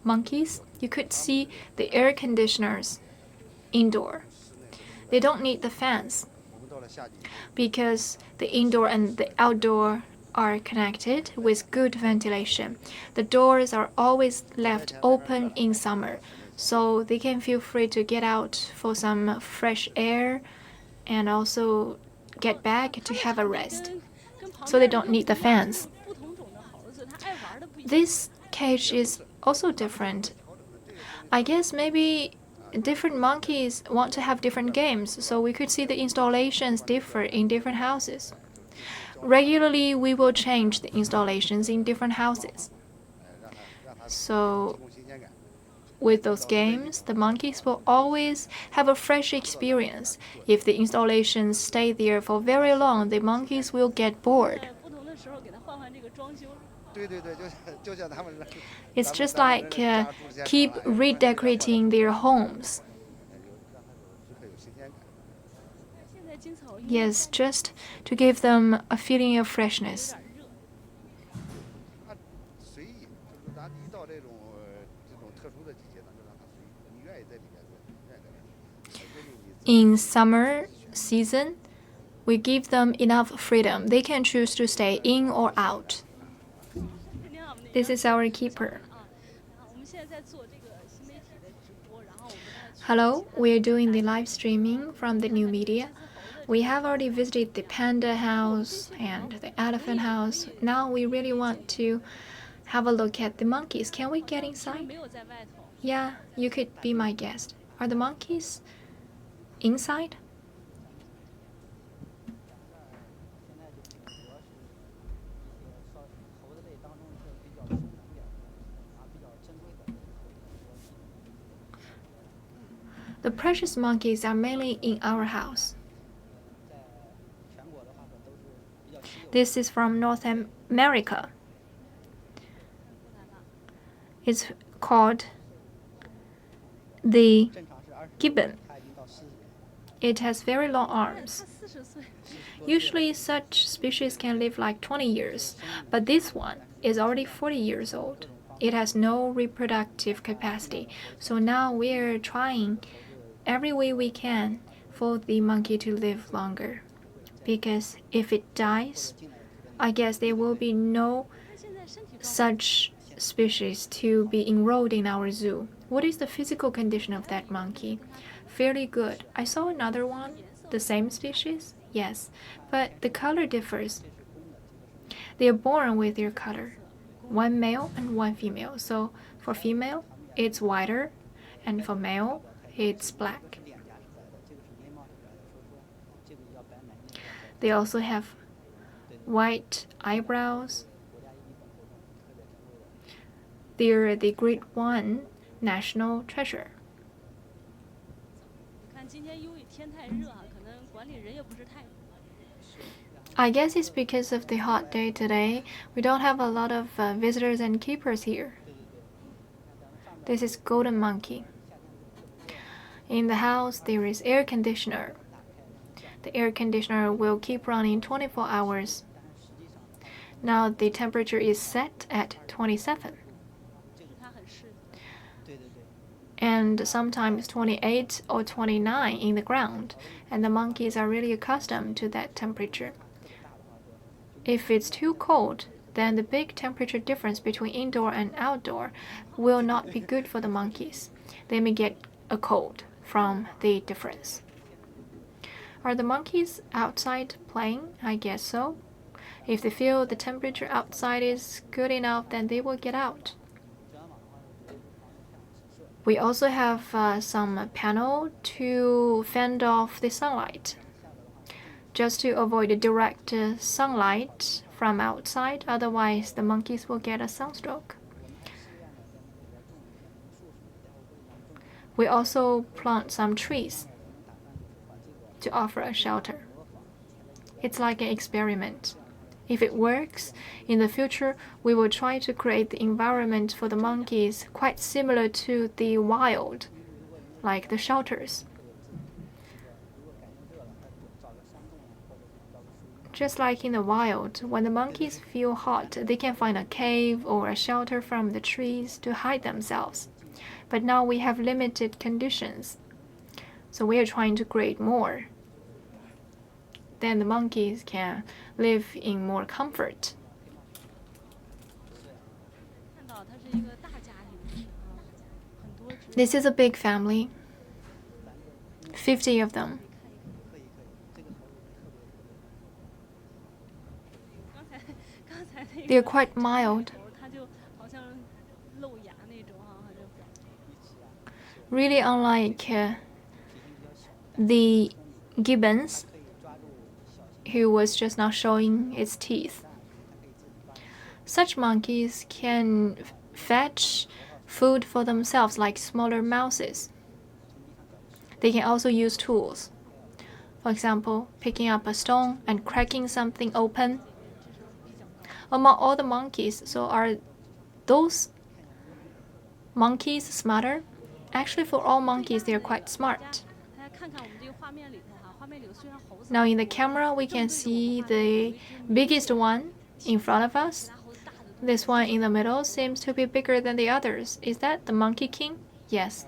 monkeys? You could see the air conditioners indoor. They don't need the fans because the indoor and the outdoor are connected with good ventilation. The doors are always left open in summer, so they can feel free to get out for some fresh air and also get back to have a rest. So they don't need the fans. This cage is also different. I guess maybe different monkeys want to have different games, so we could see the installations differ in different houses. Regularly, we will change the installations in different houses. So with those games, the monkeys will always have a fresh experience. If the installations stay there for very long, the monkeys will get bored. It's just like keep redecorating their homes. Yes, just to give them a feeling of freshness. In summer season, we give them enough freedom. They can choose to stay in or out. This is our keeper. Hello, we are doing the live streaming from the new media. We have already visited the panda house and the elephant house. Now we really want to have a look at the monkeys. Can we get inside? Yeah, you could be my guest. Are the monkeys inside? The precious monkeys are mainly in our house. This is from North America. It's called the Gibbon. It has very long arms. Usually such species can live like 20 years, but this one is already 40 years old. It has no reproductive capacity, so now we're trying every way we can for the monkey to live longer. Because if it dies, I guess there will be no such species to be enrolled in our zoo. What is the physical condition of that monkey? Fairly good. I saw another one, the same species, yes, but the color differs. They are born with their color, one male and one female. So for female, it's whiter, and for male, it's black. They also have white eyebrows. They're the Grade 1 national treasure. I guess it's because of the hot day today. We don't have a lot of visitors and keepers here. This is golden monkey. In the house, there is air conditioner. The air conditioner will keep running 24 hours. Now the temperature is set at 27. And sometimes 28 or 29 in the ground, and the monkeys are really accustomed to that temperature. If it's too cold, then the big temperature difference between indoor and outdoor will not be good for the monkeys. They may get a cold from the difference. Are the monkeys outside playing? I guess so. If they feel the temperature outside is good enough, then they will get out. We also have some panel to fend off the sunlight, just to avoid direct sunlight from outside. Otherwise, the monkeys will get a sunstroke. We also plant some trees to offer a shelter. It's like an experiment. If it works, in the future, we will try to create the environment for the monkeys quite similar to the wild, like the shelters. Just like in the wild, when the monkeys feel hot, they can find a cave or a shelter from the trees to hide themselves. But now we have limited conditions, so we are trying to create more. Then the monkeys can live in more comfort. This is a big family, 50 of them. They're quite mild. Really unlike the Gibbons, who was just now showing its teeth. Such monkeys can fetch food for themselves like smaller mouses. They can also use tools. For example, picking up a stone and cracking something open. Among all the monkeys, so are those monkeys smarter? Actually, for all monkeys, they are quite smart. Now in the camera, we can see the biggest one in front of us. This one in the middle seems to be bigger than the others. Is that the monkey king? Yes.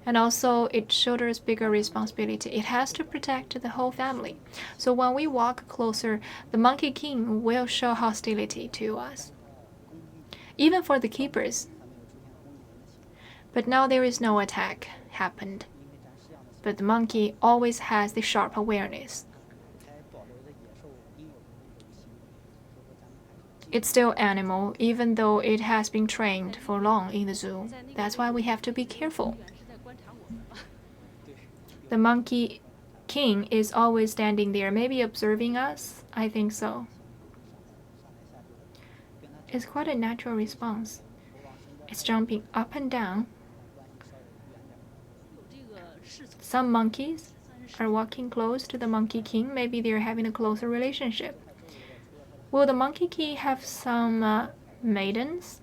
And also, it shoulders bigger responsibility. It has to protect the whole family. So when we walk closer, the monkey king will show hostility to us, even for the keepers. But now there is no attack happened. But the monkey always has the sharp awareness. It's still animal, even though it has been trained for long in the zoo. That's why we have to be careful. The monkey king is always standing there, maybe observing us. I think so. It's quite a natural response. It's jumping up and down. Some monkeys are walking close to the monkey king. Maybe they're having a closer relationship. Will the monkey king have some maidens?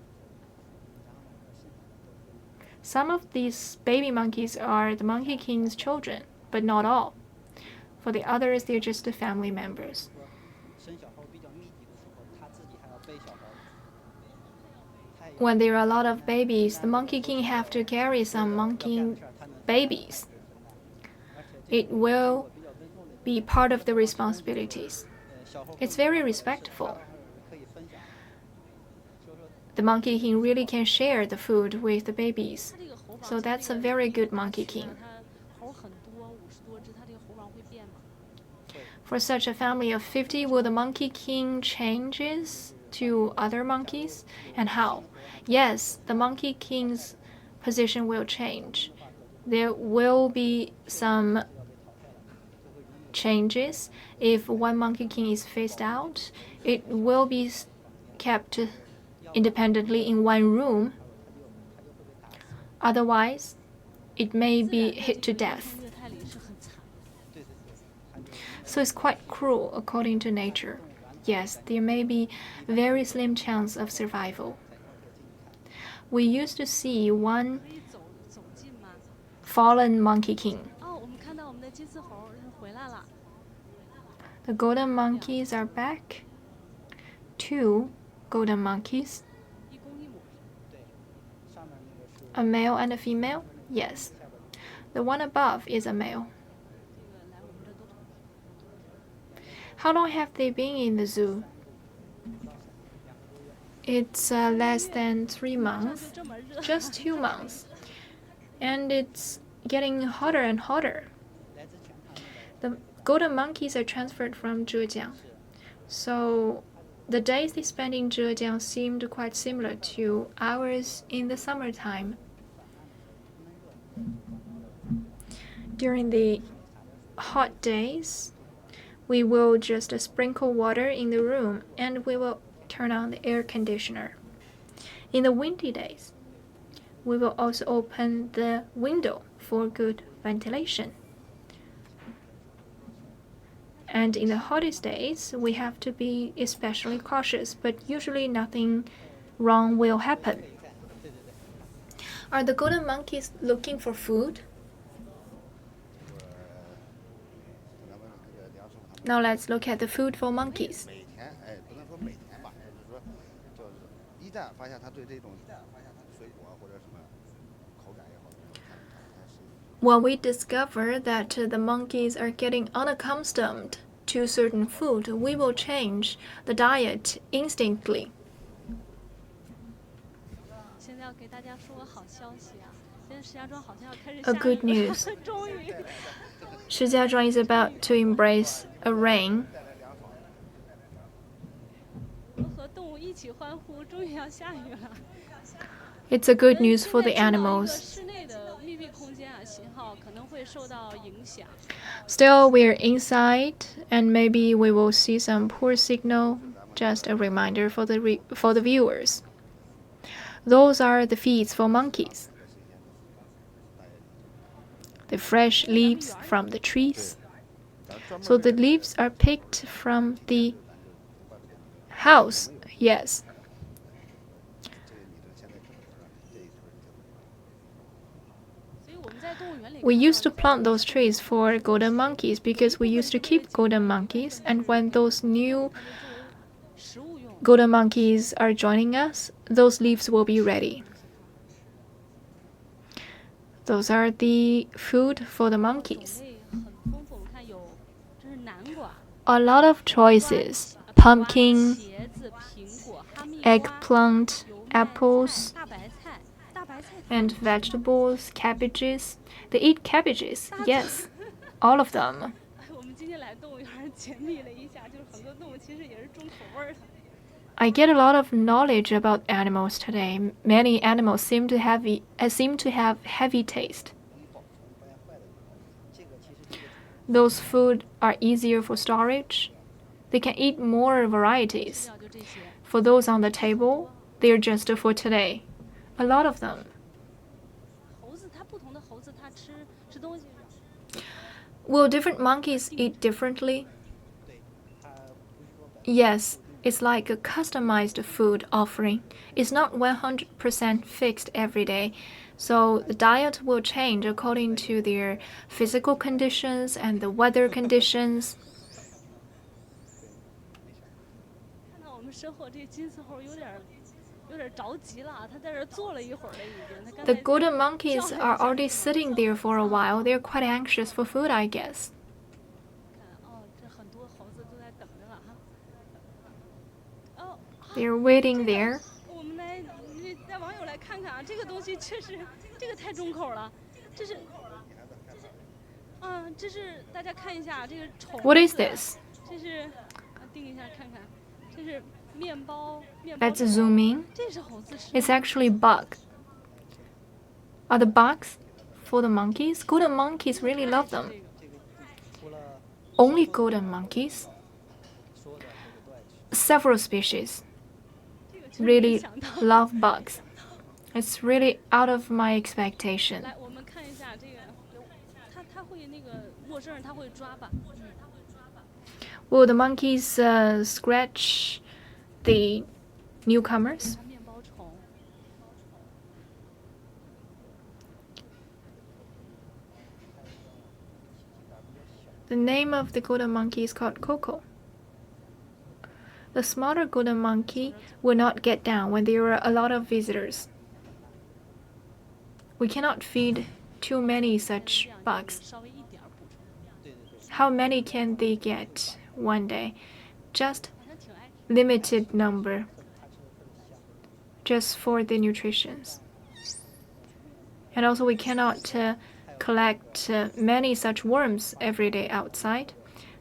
Some of these baby monkeys are the monkey king's children, but not all. For the others, they're just the family members. When there are a lot of babies, the monkey king have to carry some monkey babies. It will be part of the responsibilities. It's very respectful. The monkey king really can share the food with the babies. So that's a very good monkey king. For such a family of 50, will the monkey king changes to other monkeys? And how? Yes, the monkey king's position will change. There will be some changes. If one monkey king is phased out, it will be kept independently in one room. Otherwise, it may be hit to death. So it's quite cruel according to nature. Yes, there may be very slim chance of survival. We used to see one fallen Monkey King. 哦，我们看到我们的金丝猴回来了。The golden monkeys are back. 2 golden monkeys. 一公一母。A male and a female? Yes. The one above is a male. 这个来我们这都。How long have they been in the zoo? It's less than 3 months, just 2 months. And it's getting hotter and hotter. The golden monkeys are transferred from Zhejiang. So the days they spent in Zhejiang seemed quite similar to ours in the summertime. During the hot days, we will just sprinkle water in the room and we will turn on the air conditioner. In the windy days, we will also open the window for good ventilation. And in the hottest days, we have to be especially cautious, but usually nothing wrong will happen. Are the golden monkeys looking for food? Now let's look at the food for monkeys. When we discover that the monkeys are getting unaccustomed to certain food, we will change the diet instantly. 现在要给大家说个好消息啊！现在石家庄好像要开始 A 下雨 good 了 news. 终于。Shijiazhuang is about to embrace a rain. 我们和动物一起欢呼，终于要下雨了。 It's a good news for the 现在进到一个 animals. 室内的密闭空间啊，信号可能会受到影响。 Still, we're inside, and maybe we will see some poor signal. Just a reminder for the viewers. Those are the feeds for monkeys. The fresh leaves from the trees. So the leaves are picked from the house. Yes. We used to plant those trees for golden monkeys because we used to keep golden monkeys, and when those new golden monkeys are joining us, those leaves will be ready. Those are the food for the monkeys. A lot of choices: pumpkin, eggplant, apples, and vegetables, cabbages. They eat cabbages, yes, all of them. 我们今天来动物园解密了一下，就是很多动物其实也是重口味的。 I get a lot of knowledge about animals today. Many animals seem to have heavy taste. Those food are easier for storage. They can eat more varieties. For those on the table, they are just for today. A lot of them. 猴子它不同的猴子它吃东西。 Will different monkeys eat differently? Yes, it's like a customized food offering. It's not 100% fixed every day, so the diet will change according to their physical conditions and the weather conditions. 看到我们身后这金丝猴有点着急了，它在这坐了一会儿了已经。 The golden monkeys are already sitting there for a while. They're quite anxious for food, I guess. 哦，这很多猴子都在等着了哈。哦。 They're waiting there. 我们来带网友来看看啊，这个东西确实，这个太重口了，这是，这是大家看一下这个虫子。 What is this? 这是，定一下看看，这是面包。 Let's zoom in. 这是猴子吃。 It's actually bug. Are the bugs for the monkeys? Golden monkeys really love them. Only golden monkeys? Several species really love bugs. It's really out of my expectation. 来，我们看一下这个，它会那个陌生人，它会抓吧。 Will the monkeys scratch the newcomers? 面包虫。The name of the golden monkey is called Coco. The smaller golden monkey will not get down when there are a lot of visitors. We cannot feed too many such bugs. How many can they get one day? Just limited number, just for the nutrition. And also we cannot collect many such worms every day outside.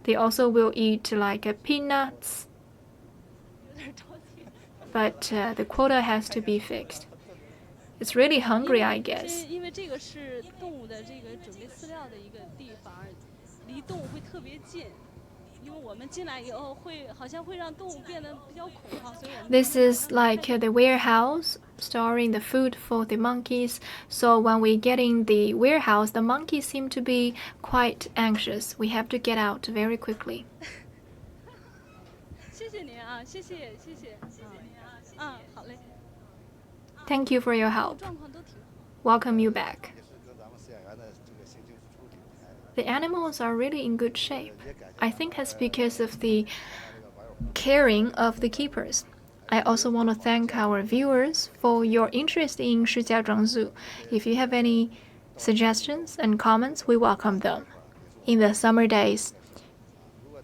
They also will eat like peanuts, but the quota has to be fixed. It's really hungry, I guess. 因为这个是动物的这个准备饲料的一个地方，离动物会特别近。因为我们进来以后会好像会让动物变得比较恐慌，所以我们 This is like the warehouse storing the food for the monkeys. So when we get in the warehouse, the monkeys seem to be quite anxious. We have to get out very quickly. 谢谢您啊，谢谢。好嘞。 Thank you for your help. 状况都挺好。 Welcome you back. The animals are really in good shape. I think that's because of the caring of the keepers. I also want to thank our viewers for your interest in Shijiazhuang Zoo. If you have any suggestions and comments, we welcome them. In the summer days,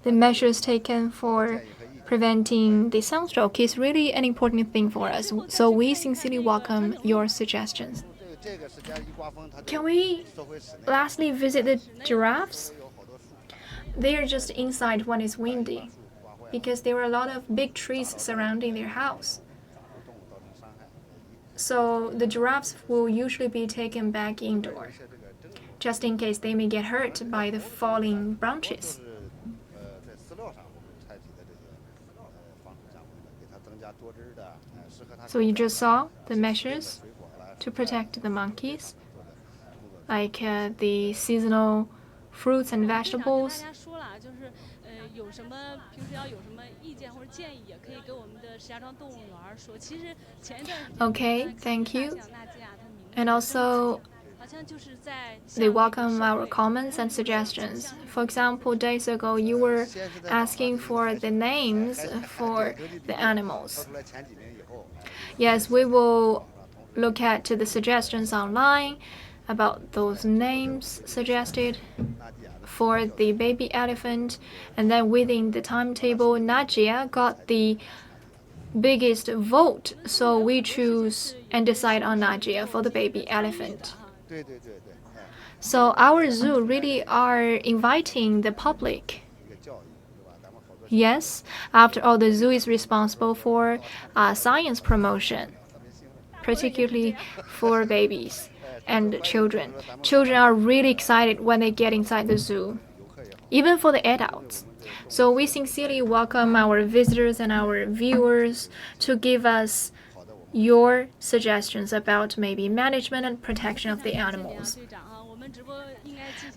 the measures taken for preventing the sunstroke is really an important thing for us, so we sincerely welcome your suggestions. Can we lastly visit the giraffes? They are just inside when it's windy, because there are a lot of big trees surrounding their house. So the giraffes will usually be taken back indoor, just in case they may get hurt by the falling branches. So you just saw the measures to protect the monkeys, like the seasonal fruits and vegetables. Okay, thank you. And also, they welcome our comments and suggestions. For example, days ago, you were asking for the names for the animals. Yes, we will look at the suggestions online about those names suggested for the baby elephant, and then within the timetable, Najia got the biggest vote, so we choose and decide on Najia for the baby elephant. So our zoo really are inviting the public. Yes, after all, the zoo is responsible for science promotion, particularly for babies and children. Children are really excited when they get inside the zoo, even for the adults. So we sincerely welcome our visitors and our viewers to give us your suggestions about maybe management and protection of the animals.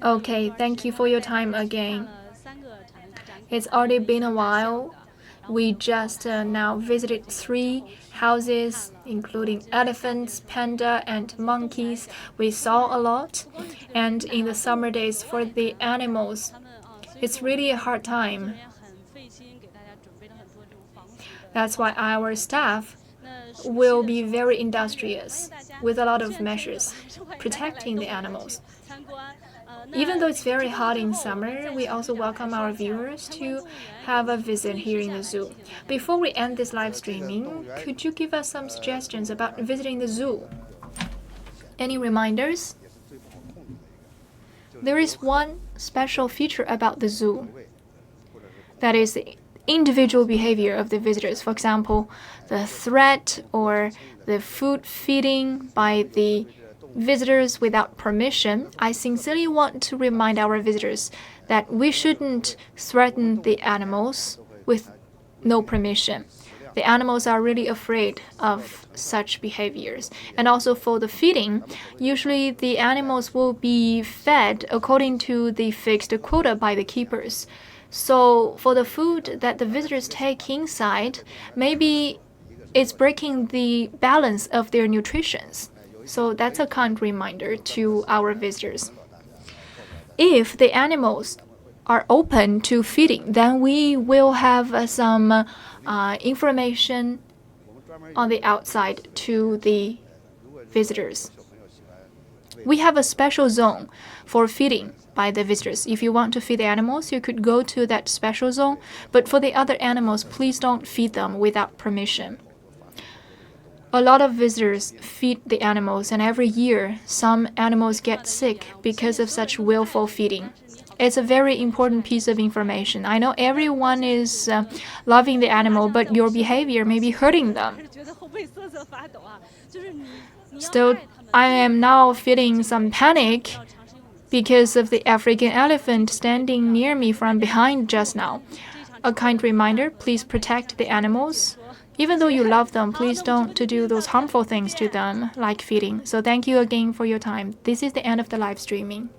Okay, thank you for your time again. It's already been a while. We just now visited 3 houses, including elephants, panda, and monkeys. We saw a lot. And in the summer days for the animals, it's really a hard time. That's why our staff will be very industrious with a lot of measures protecting the animals. Even though it's very hot in summer, we also welcome our viewers to have a visit here in the zoo. Before we end this live streaming, could you give us some suggestions about visiting the zoo? Any reminders? There is one special feature about the zoo. That is the individual behavior of the visitors. For example, the threat or the food feeding by the visitors without permission. I sincerely want to remind our visitors that we shouldn't threaten the animals with no permission. The animals are really afraid of such behaviors. And also for the feeding, usually the animals will be fed according to the fixed quota by the keepers. So for the food that the visitors take inside, maybe it's breaking the balance of their nutrition. So that's a kind reminder to our visitors. If the animals are open to feeding, then we will have some information on the outside to the visitors. We have a special zone for feeding by the visitors. If you want to feed the animals, you could go to that special zone. But for the other animals, please don't feed them without permission. A lot of visitors feed the animals, and every year, some animals get sick because of such willful feeding. It's a very important piece of information. I know everyone is loving the animal, but your behavior may be hurting them. Still, I am now feeling some panic because of the African elephant standing near me from behind just now. A kind reminder, please protect the animals. Even though you love them, please don't do those harmful things to them, like feeding. So thank you again for your time. This is the end of the live streaming.